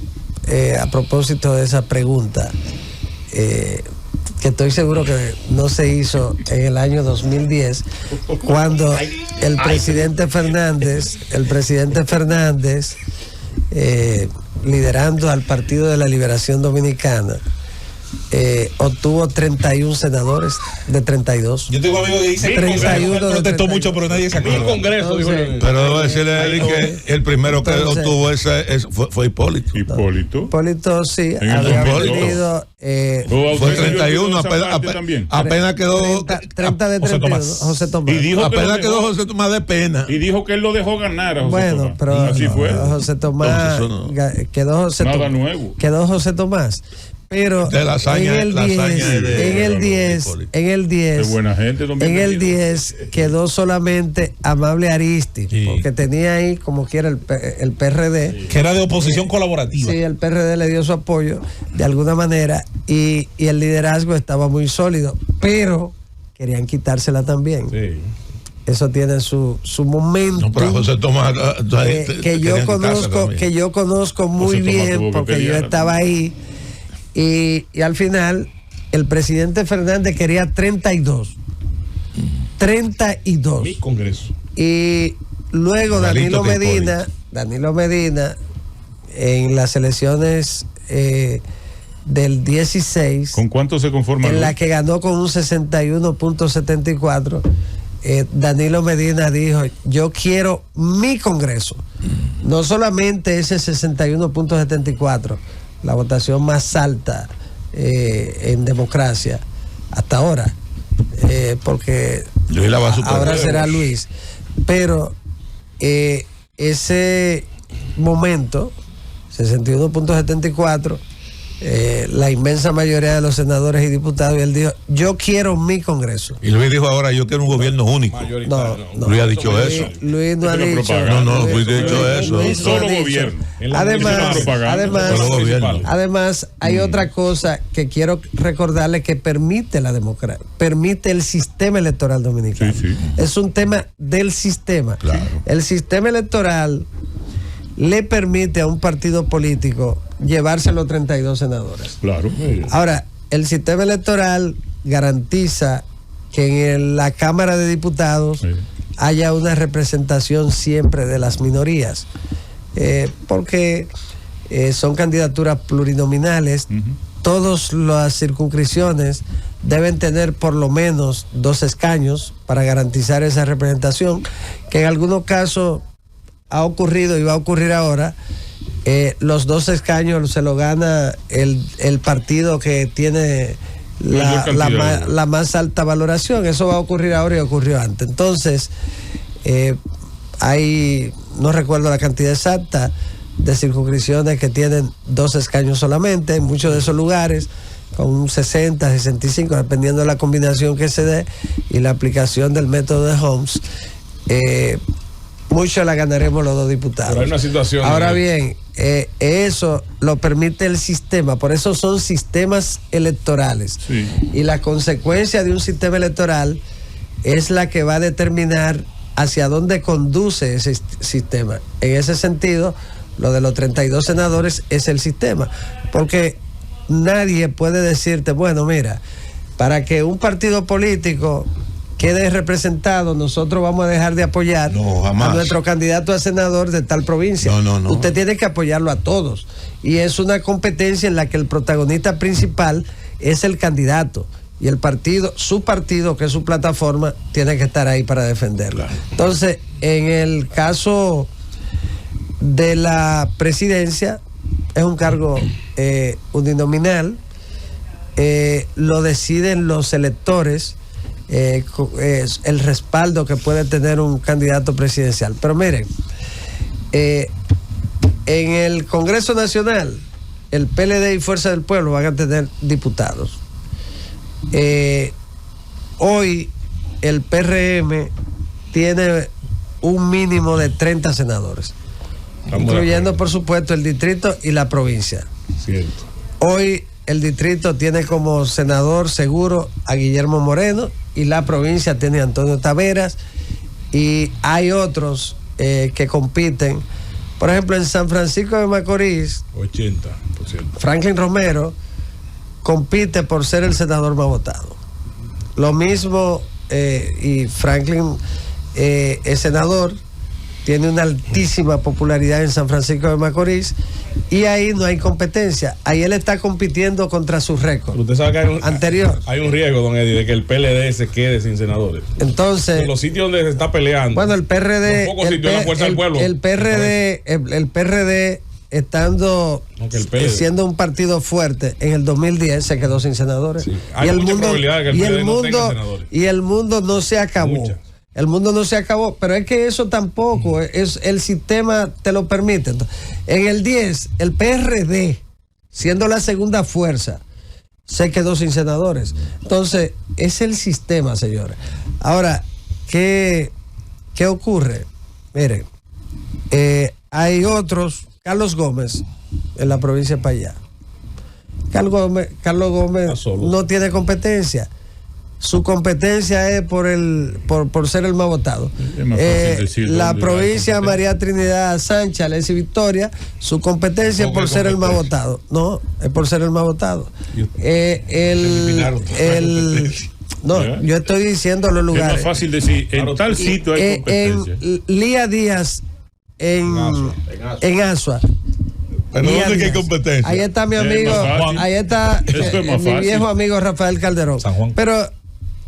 a propósito de esa pregunta, que estoy seguro que no se hizo en el año 2010, cuando el presidente Fernández, liderando al Partido de la Liberación Dominicana, obtuvo 31 senadores de 32. Yo tengo amigos que dicen 31 de protestó 32. mucho, pero nadie se acuerda. Pero debo decirle a Eddie que el primero que Entonces, obtuvo fue Hipólito. Hipólito sí, En el había Hipólito. tenido Fue 31, apenas quedó 30 de 31, José Tomás. Y dijo que apenas lo quedó dejó- José Tomás de pena. Y dijo que él lo dejó ganar a José Bueno, Tomás. pero Así fue. José Tomás, Entonces, eso no. quedó José Nada Tomás. nuevo. Quedó José Tomás. Pero De la hazaña- en el la 10, hazaña de- en el 10, Hipólito. en el De 10, buena gente, don en el Bienvenido. 10 quedó solamente Amable Aristi, Sí. porque tenía ahí como quiera el PRD. Que era de oposición colaborativa. Sí, el PRD le dio su apoyo de alguna manera, y el liderazgo estaba muy sólido, pero querían quitársela también. Sí. Eso tiene su momento. No, pero José Tomás Que yo conozco muy José Tomás bien, tuvo que porque yo pelear. estaba ahí, y al final el presidente Fernández quería 32 Mi Congreso. y luego Igualito que Danilo Medina en las elecciones del 16, ¿Con cuánto se conforma? en la que ganó con un 61.74, Danilo Medina dijo: yo quiero mi Congreso, no solamente ese 61.74, la votación más alta en democracia hasta ahora, porque Luis la va a superar. ahora será Luis, pero ese momento 61.74, la inmensa mayoría de los senadores y diputados, y él dijo: yo quiero mi Congreso. Y Luis dijo ahora: yo quiero un gobierno único. No, Luis ha dicho eso. Luis no ha Pero dicho. propaganda. No, Luis ha dicho eso. Luis Un no ha solo dicho. gobierno. Además, hay otra cosa que quiero recordarle que permite la democracia, permite el sistema electoral dominicano. Sí, sí. Es un tema del sistema. Claro. El sistema electoral le permite a un partido político llevarse los 32 senadores. Claro. Ahora, el sistema electoral garantiza que en la Cámara de Diputados haya una representación siempre de las minorías, porque son candidaturas plurinominales. Todas las circunscripciones deben tener por lo menos 2 escaños para garantizar esa representación, que en algunos casos ha ocurrido y va a ocurrir ahora. Los 2 escaños se lo gana el partido que tiene la más alta valoración. Eso va a ocurrir ahora y ocurrió antes. Entonces, no recuerdo la cantidad exacta de circunscripciones que tienen 2 escaños solamente, en muchos de esos lugares, con un 60, 65, dependiendo de la combinación que se dé y la aplicación del método de Holmes. Mucho la ganaremos los 2 diputados. Pero hay una situación. Ahora bien, eso lo permite el sistema, por eso son sistemas electorales. Sí. Y la consecuencia de un sistema electoral es la que va a determinar hacia dónde conduce ese sistema. En ese sentido, lo de los 32 senadores es el sistema, porque nadie puede decirte, bueno, mira, para que un partido político quede representado, nosotros vamos a dejar de apoyar a nuestro candidato a senador de tal provincia. No. Usted tiene que apoyarlo a todos. Y es una competencia en la que el protagonista principal es el candidato. Y el partido, su partido, que es su plataforma, tiene que estar ahí para defenderlo. Claro. Entonces, en el caso de la presidencia, es un cargo uninominal. Lo deciden los electores. Es el respaldo que puede tener un candidato presidencial. Pero miren, en el Congreso Nacional, el PLD y Fuerza del Pueblo van a tener diputados. Hoy el PRM tiene un mínimo de 30 senadores, incluyendo por supuesto el distrito y la provincia. Cierto. Hoy el distrito tiene como senador seguro a Guillermo Moreno y la provincia tiene a Antonio Taveras, y hay otros que compiten. Por ejemplo, en San Francisco de Macorís, 80%. Franklin Romero compite por ser el senador más votado. Lo mismo, y Franklin es senador, tiene una altísima popularidad en San Francisco de Macorís, y ahí no hay competencia. Ahí él está compitiendo contra su récord Usted sabe que anterior. Hay un riesgo, don Eddie, de que el PLD se quede sin senadores. Entonces, En los sitios donde se está peleando. bueno, el PRD, Los pocos sitios, la Fuerza del Pueblo. el PRD estando No, que el PLD. siendo un partido fuerte en el 2010 se quedó sin senadores. Sí. Hay mucha probabilidad de que el PLD no tenga senadores. Y el mundo no se acabó. Muchas. El mundo no se acabó, pero es que eso tampoco es el sistema te lo permite. Entonces, en el 10, el PRD, siendo la segunda fuerza, se quedó sin senadores. Entonces, es el sistema, señores. Ahora, ¿qué ocurre? Miren, hay otros, Carlos Gómez, en la provincia de Payá. Carlos Gómez no tiene competencia. Su competencia es por ser el más votado. La provincia María Trinidad Sánchez, Alessi Victoria, su competencia es por ser el más votado. No, es por ser el más votado. No, yo estoy diciendo los lugares. Es más fácil decir, en tal sitio hay competencia. En Lía Díaz, en Asua. Pero ¿dónde que hay competencia? Ahí está mi amigo, ahí está mi viejo amigo Rafael Calderón. San Juan. Pero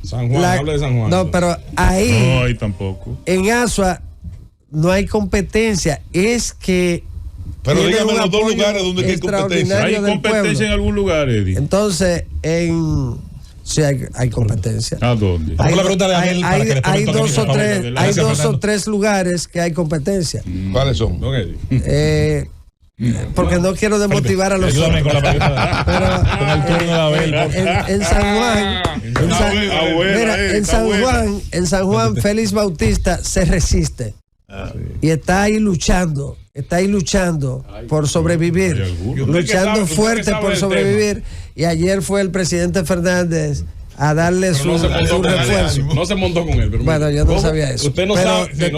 San Juan, habla de San Juan. no, pero ahí, No, ahí tampoco. en Asua no hay competencia, es que Pero tiene dígame un los dos apoyo lugares donde hay competencia. ¿Hay del competencia pueblo. en algún lugar, Eddie? Entonces, sí hay competencia. ¿A dónde? Hay, la pregunta de Abel para que le hay pregunte a dos Fernando. o tres, Adelante, hay dos o Fernando. tres lugares que hay competencia. ¿Cuáles son? Don Eddie. Porque no quiero desmotivar a los Ayúdame con la otros. pregunta. Pero Con el turno de Abel. por favor. en San Juan, en San Juan, Félix Bautista se resiste y está ahí luchando por sobrevivir, Hay algunos. luchando Usted que fuerte sabe por del sobrevivir. Y ayer fue el presidente Fernández a darle su refuerzo. No se montó con él. Pero bueno, yo no sabía eso. Usted no pero sabe. De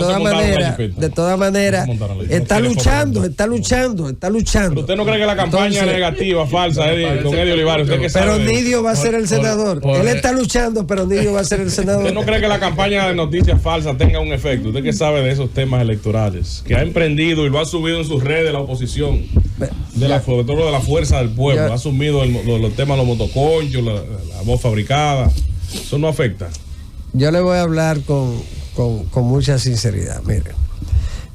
todas maneras, está luchando. Pero usted no cree que la campaña negativa, falsa, con Eddie Olivares, usted que sabe. Pero Nidio va a ser el senador. Él está luchando, pero Nidio va a ser el senador. ¿Usted no cree que la campaña de noticias falsas tenga un efecto? Usted que sabe de esos temas electorales, que ha emprendido y lo ha subido en sus redes la oposición, sobre todo de la fuerza del pueblo, ha asumido los temas de los motoconchos, la voz fabricada. Eso no afecta. Yo le voy a hablar con mucha sinceridad. Mire,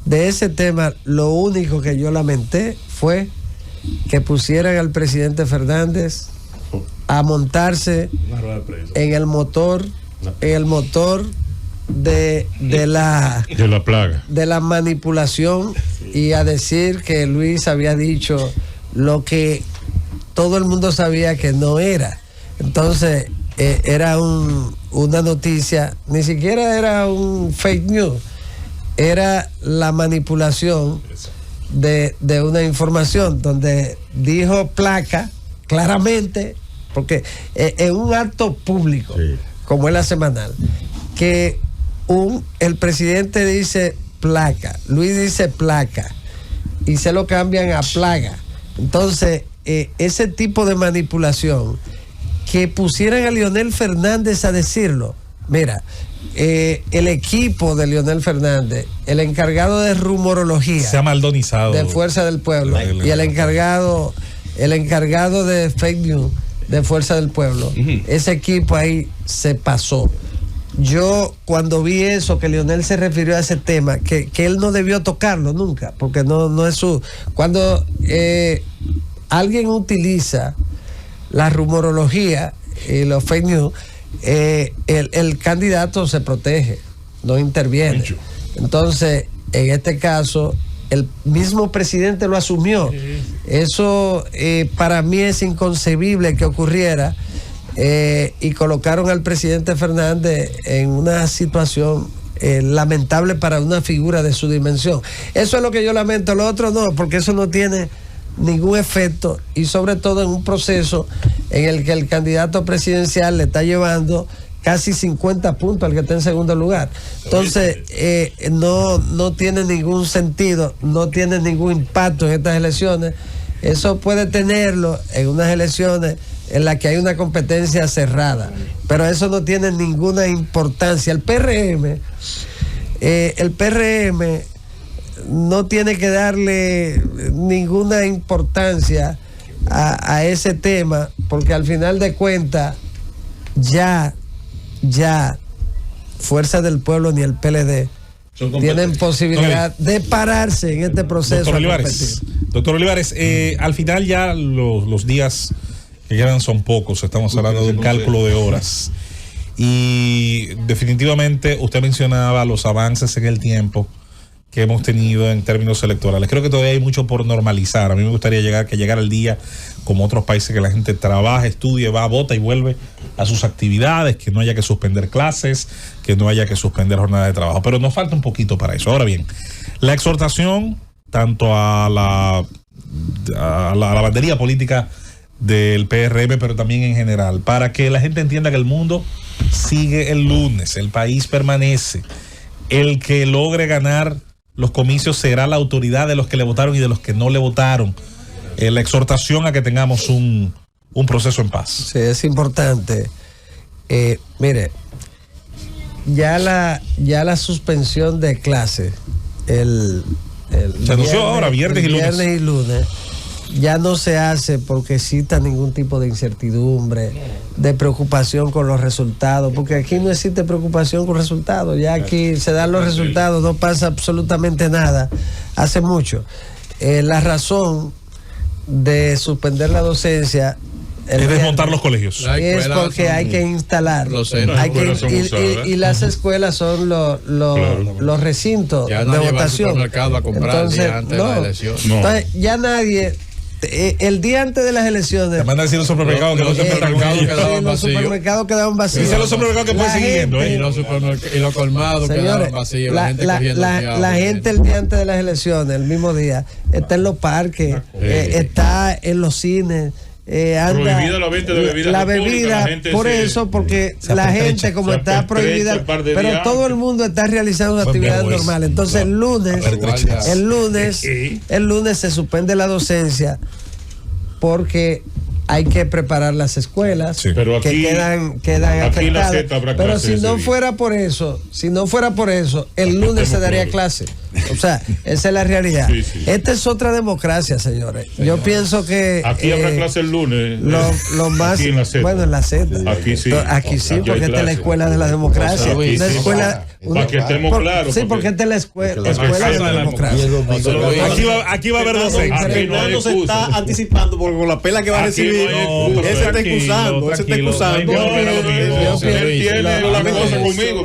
de ese tema, lo único que yo lamenté fue que pusieran al presidente Fernández a montarse en el motor de la manipulación y a decir que Luis había dicho lo que todo el mundo sabía que no era. Entonces era una noticia, ni siquiera era un fake news, era la manipulación de una información donde dijo Placa claramente, porque en un acto público como es la semanal, que el presidente dice Placa, Luis dice Placa y se lo cambian a Plaga. Entonces ese tipo de manipulación, que pusieran a Leonel Fernández a decirlo. Mira, el equipo de Leonel Fernández, el encargado de rumorología, se ha maldonizado de Fuerza del Pueblo, y el encargado de fake news de Fuerza del Pueblo, ese equipo ahí se pasó. Yo cuando vi eso, que Leonel se refirió a ese tema, que él no debió tocarlo nunca, porque no es su... Cuando alguien utiliza la rumorología y los fake news, el candidato se protege, no interviene. Entonces, en este caso, el mismo presidente lo asumió. Eso para mí es inconcebible que ocurriera, y colocaron al presidente Fernández en una situación lamentable para una figura de su dimensión. Eso es lo que yo lamento. Lo otro no, porque eso no tiene ningún efecto, y sobre todo en un proceso en el que el candidato presidencial le está llevando casi 50 puntos al que está en segundo lugar. Entonces no tiene ningún sentido, no tiene ningún impacto en estas elecciones. Eso puede tenerlo en unas elecciones en las que hay una competencia cerrada, pero eso no tiene ninguna importancia. El PRM no tiene que darle ninguna importancia a ese tema, porque al final de cuentas ya Fuerza del Pueblo ni el PLD tienen posibilidad de pararse en este proceso. Doctor Olivares, al final ya los días que quedan son pocos, estamos hablando de un cálculo de horas, y definitivamente usted mencionaba los avances en el tiempo que hemos tenido en términos electorales. Creo que todavía hay mucho por normalizar. A mí me gustaría llegar el día como otros países, que la gente trabaje, estudie, va, vota y vuelve a sus actividades, que no haya que suspender clases, que no haya que suspender jornadas de trabajo. Pero nos falta un poquito para eso. Ahora bien, la exhortación tanto a la bandería política del PRM, pero también en general, para que la gente entienda que el mundo sigue el lunes, el país permanece. El que logre ganar los comicios será la autoridad de los que le votaron y de los que no le votaron. La exhortación a que tengamos un proceso en paz. Sí, es importante. Mire, ya la suspensión de clases se anunció ahora, viernes y lunes. Ya no se hace porque exista ningún tipo de incertidumbre, de preocupación con los resultados, porque aquí no existe preocupación con resultados, ya aquí se dan los resultados, no pasa absolutamente nada, hace mucho. La razón de suspender la docencia es desmontar los colegios. Es porque hay que instalar. Y las escuelas son los recintos de votación. Entonces, entonces, ya nadie. El día antes de las elecciones. Te mandan a decir los supermercados que los supermercados quedaban vacíos. Dice los supermercados que pueden seguir yendo. Y los colmados quedaban vacíos. La gente el día antes de las elecciones, el mismo día, está en los parques, está en los cines, anda Prohibida la venta de bebidas la alcohólicas, bebida, la gente por se- eso, porque se la apertrecha, gente como se está apertrecha prohibida, el par de pero días todo el antes. mundo está realizando Buen actividades viejo ese. normales. Entonces el lunes se suspende la docencia porque hay que preparar las escuelas Sí. Pero que aquí- quedan aquí la afectadas. Z habrá Pero clase si ese no día. fuera por eso, el lunes se daría clase. O sea, esa es la realidad. Sí, sí. Esta es otra democracia, señores. Yo pienso que Aquí habrá clase el lunes. lo más Aquí en la Z. bueno en la Z. Aquí sí. Aquí sí, Aquí hay porque esta es la clase. escuela de la democracia. Aquí Una sí. escuela Para que estemos claros, Sí, porque- porque esta es la escuela de casa de la la democracia. Aquí va a haber docencia. Aquí no hay Fernando se excusa. está anticipando porque con la pela que va a Aquí recibir, no hay excusa. él se está Tranquilo, excusando, él se está tranquilo. excusando. No hay problema conmigo. Yo Él tiene la cosa conmigo.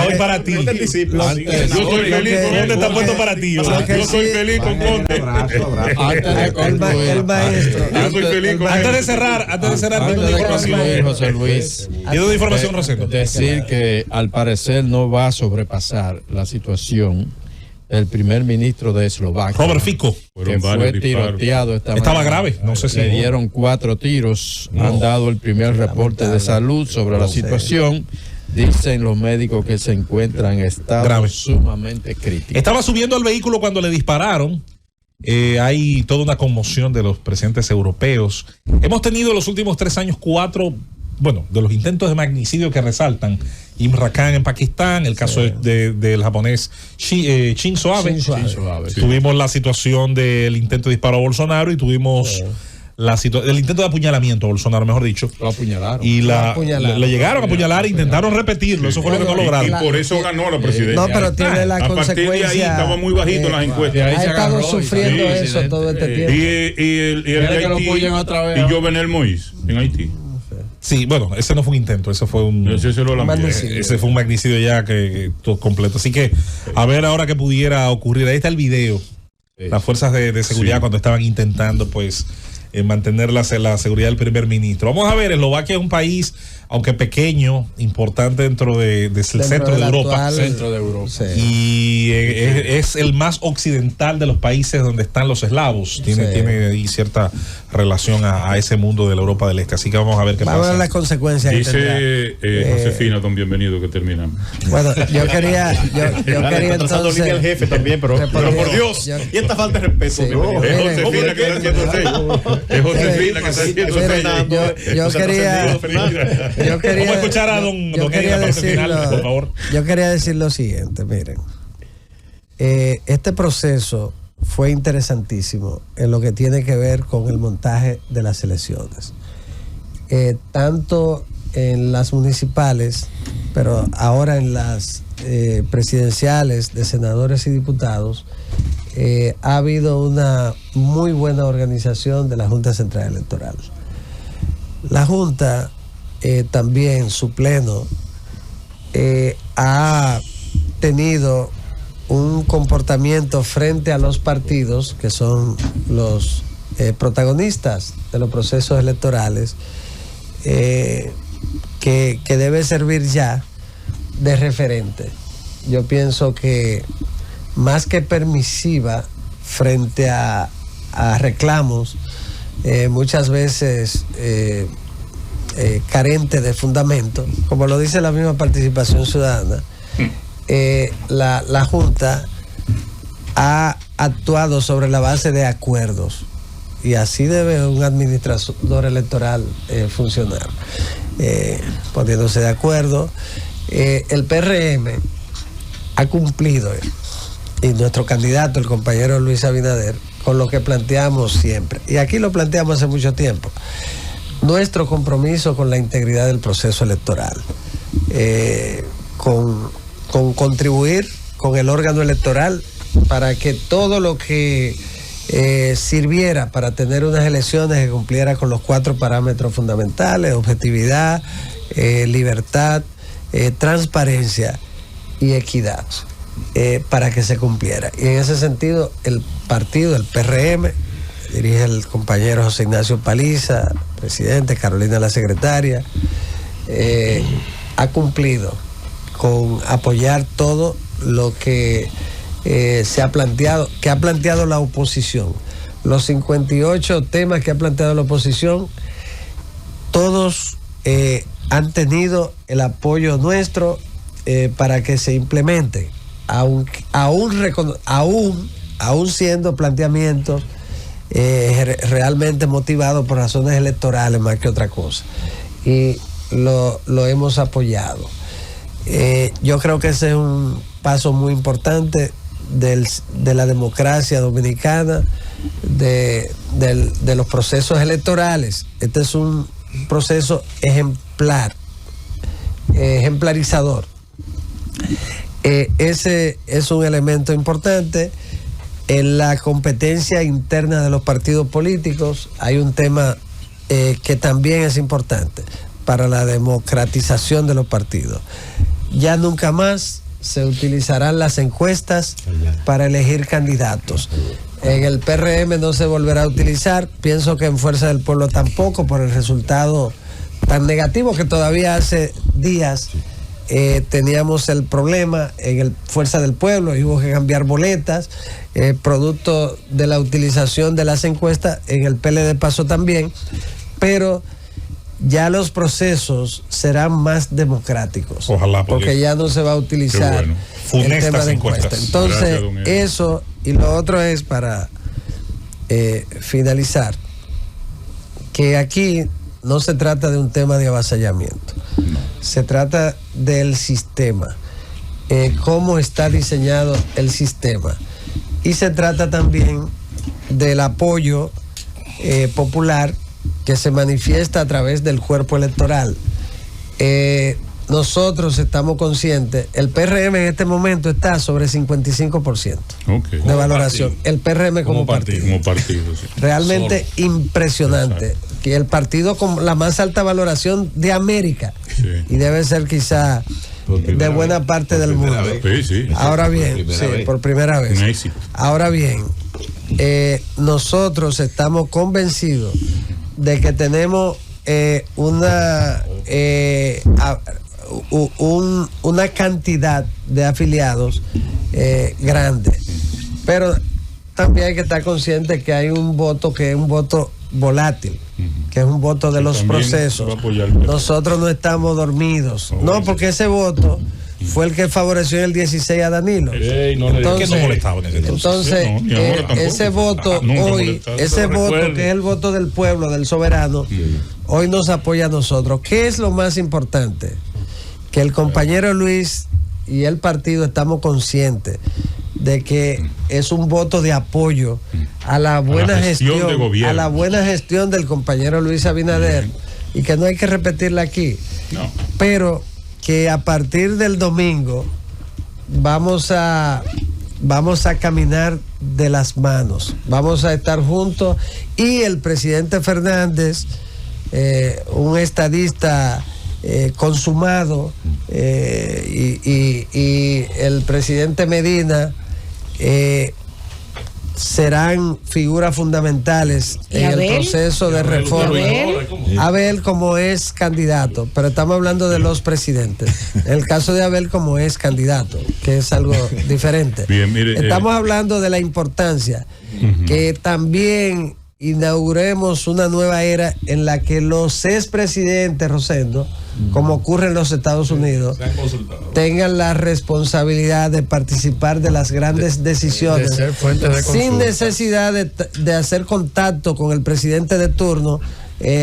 Hoy para ti. No te anticipes. Yo soy feliz con ¿Dónde está puesto para ti? Lo que Yo soy sí- feliz con Conte. Antes de El concluir, maestro. Yo soy feliz con Antes de cerrar, pido una información. José Luis, Pido una información, Rosendo. decir que al parecer no va a sobrepasar la situación el primer ministro de Eslovaquia, Robert Fico. que Fueron fue varios disparos. tiroteado esta Estaba mañana. grave, no sé si- Le dieron 4 tiros, han dado el primer reporte de salud sobre la situación. Dicen los médicos que se encuentran en estado Grave. sumamente crítico. Estaba subiendo al vehículo cuando le dispararon. Hay toda una conmoción de los presidentes europeos. Hemos tenido en los últimos 3 años 4, de los intentos de magnicidio que resaltan. Imran Khan en Pakistán, el caso del japonés Shinzo Abe. Shinzo Abe. Tuvimos la situación del intento de disparo a Bolsonaro y tuvimos el intento de apuñalamiento a Bolsonaro, mejor dicho. Lo apuñalaron. Y Lo apuñalaron. le llegaron a apuñalar e intentaron repetirlo. Eso fue lo que no Y lograron. por eso ganó la presidencia. No, pero tiene la A partir de ahí consecuencia. estaba muy bajito en las encuestas. de ahí Ha se estado agarró y sufriendo salió eso presidente. todo este Y, tiempo. el Quiere de que lo Haití, apoyen otra vez, y ¿no? Jovenel Moïse en Haití. Sí, ese no fue un intento, ese fue un... Ese se lo lambió. Magnicidio. Ese fue un magnicidio ya que todo completo. Así que a ver ahora qué pudiera ocurrir. Ahí está el video. Las fuerzas de seguridad Sí. cuando estaban intentando mantener la seguridad del primer ministro. Vamos a ver, Eslovaquia es un país, aunque pequeño, importante dentro del centro de Europa. Centro de Europa. Sí. Y es el más occidental de los países donde están los eslavos. Tiene ahí cierta relación a ese mundo de la Europa del Este. Así que vamos a ver qué Vamos a ver pasa. las consecuencias que tendrá. Dice Josefina, don bienvenido, que terminamos. Bueno, yo quería Trazando línea al entonces. jefe también, pero por Dios. Yo- Y esta falta de respeto. Sí. No. Es Mire, Josefina que está haciendo seis. Es Josefina que está haciendo Mire, seis. yo quería Vamos a escuchar a don Eddie en la parte final, por favor. Yo quería decir lo siguiente, miren. Este proceso fue interesantísimo en lo que tiene que ver con el montaje de las elecciones. Tanto en las municipales, pero ahora en las presidenciales de senadores y diputados, ha habido una muy buena organización de la Junta Central Electoral. La Junta también, su pleno, ha tenido un comportamiento frente a los partidos, que son los protagonistas de los procesos electorales, que debe servir ya de referente. Yo pienso que más que permisiva frente a reclamos, muchas veces carente de fundamento, como lo dice la misma participación ciudadana, la Junta ha actuado sobre la base de acuerdos, y así debe un administrador electoral funcionar, poniéndose de acuerdo. El PRM ha cumplido, y nuestro candidato, el compañero Luis Abinader, con lo que planteamos siempre, y aquí lo planteamos hace mucho tiempo: nuestro compromiso con la integridad del proceso electoral, con contribuir con el órgano electoral para que todo lo que sirviera para tener unas elecciones que cumpliera con los 4 parámetros fundamentales: objetividad, libertad, transparencia y equidad, para que se cumpliera. Y en ese sentido, el partido, el PRM, dirige el compañero José Ignacio Paliza, presidente, Carolina la secretaria, ha cumplido con apoyar todo lo que se ha planteado, que ha planteado la oposición, los 58 temas que ha planteado la oposición, todos han tenido el apoyo nuestro para que se implementen, aún siendo planteamientos realmente motivados por razones electorales más que otra cosa. Y lo hemos apoyado. Yo creo que ese es un paso muy importante de la democracia dominicana, de los procesos electorales. Este es un proceso ejemplarizador. Ese es un elemento importante. En la competencia interna de los partidos políticos hay un tema que también es importante para la democratización de los partidos. Ya nunca más se utilizarán las encuestas para elegir candidatos. En el PRM no se volverá a utilizar, pienso que en Fuerza del Pueblo tampoco, por el resultado tan negativo que todavía hace días teníamos el problema en el Fuerza del Pueblo y hubo que cambiar boletas, producto de la utilización de las encuestas. En el PLD pasó también, pero ya los procesos serán más democráticos. Ojalá, porque ya no se va a utilizar el tema de encuestas. Entonces, gracias, eso, y lo otro es para finalizar, que aquí no se trata de un tema de avasallamiento, se trata del sistema, cómo está diseñado el sistema, y se trata también del apoyo popular que se manifiesta a través del cuerpo electoral. Nosotros estamos conscientes, el PRM en este momento está sobre 55% de valoración. El PRM como partido. Como partido, sí. Realmente impresionante. Exacto. Que el partido con la más alta valoración de América, Sí. y debe ser quizá de buena parte del mundo. Sí, sí. Ahora bien, por primera vez. Un éxito. Ahora bien, nosotros estamos convencidos de que tenemos una cantidad de afiliados grande, pero también hay que estar consciente que hay un voto que es un voto volátil, que es un voto de los procesos. Nosotros no estamos dormidos, no, porque ese voto fue el que favoreció en el 16 a Danilo. Entonces, ese voto hoy, ese voto que es el voto del pueblo, del soberano, hoy nos apoya a nosotros. ¿Qué es lo más importante? Que el compañero Luis y el partido estamos conscientes de que es un voto de apoyo a la buena gestión, a la buena gestión del compañero Luis Abinader, y que no hay que repetirla aquí. No. Pero que a partir del domingo vamos a caminar de las manos, vamos a estar juntos, y el presidente Fernández, un estadista consumado, y el presidente Medina serán figuras fundamentales en el proceso de reforma. Abel como es candidato, pero estamos hablando de los presidentes. En el caso de Abel como es candidato, que es algo diferente. Bien, mire, estamos hablando de la importancia que también inauguremos una nueva era en la que los expresidentes, Rosendo, como ocurre en los Estados Unidos, tengan la responsabilidad de participar de las grandes decisiones, de ser fuente de sin necesidad de hacer contacto con el presidente de turno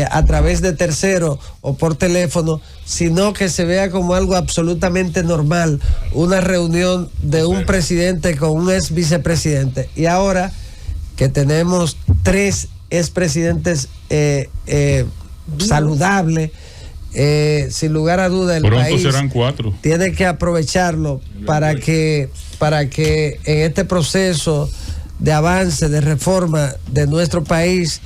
a través de terceros o por teléfono, sino que se vea como algo absolutamente normal, una reunión de un presidente con un ex vicepresidente. Y ahora que tenemos 3 expresidentes saludables, sin lugar a duda el pronto país serán 4. tiene que aprovecharlo para que en este proceso de avance, de reforma de nuestro país,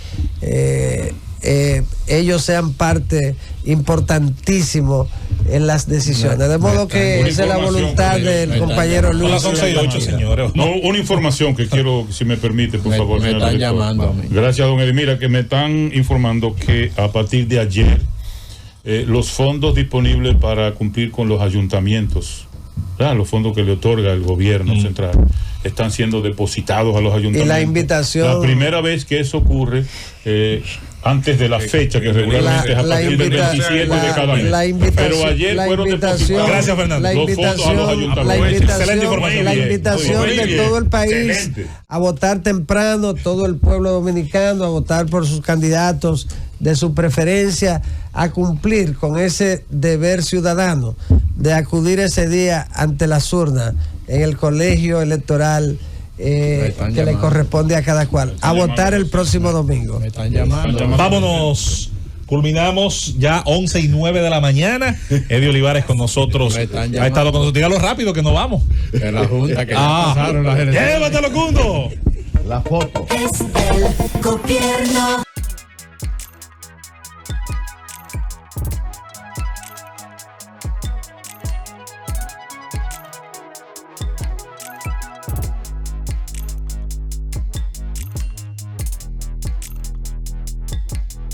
ellos sean parte importantísimo en las decisiones. De modo que esa es la voluntad del compañero Luis. No, una información que quiero, si me permite, por favor. Me están llamando a mí. Gracias, don Eddie. Mira, que me están informando que a partir de ayer los fondos disponibles para cumplir con los ayuntamientos Los fondos que le otorga el gobierno central están siendo depositados a los ayuntamientos. Y la invitación. La primera vez que eso ocurre, antes de la fecha que regularmente es a partir del 27 de cada mes. Pero ayer fueron depositados. Gracias, Fernando. La invitación de todo el país a votar temprano, todo el pueblo dominicano a votar por sus candidatos de su preferencia, a cumplir con ese deber ciudadano de acudir ese día ante las urnas en el colegio electoral que le corresponde a cada cual, a votar el próximo domingo. Me están llamando. Vámonos. Culminamos ya 11:09 de la mañana. Eddie Olivares con nosotros. Ha estado con nosotros. Dígalo rápido que nos vamos. De la Junta que ya pasaron las elecciones. ¡Llévatelo, Cundo! La foto. Es el gobierno.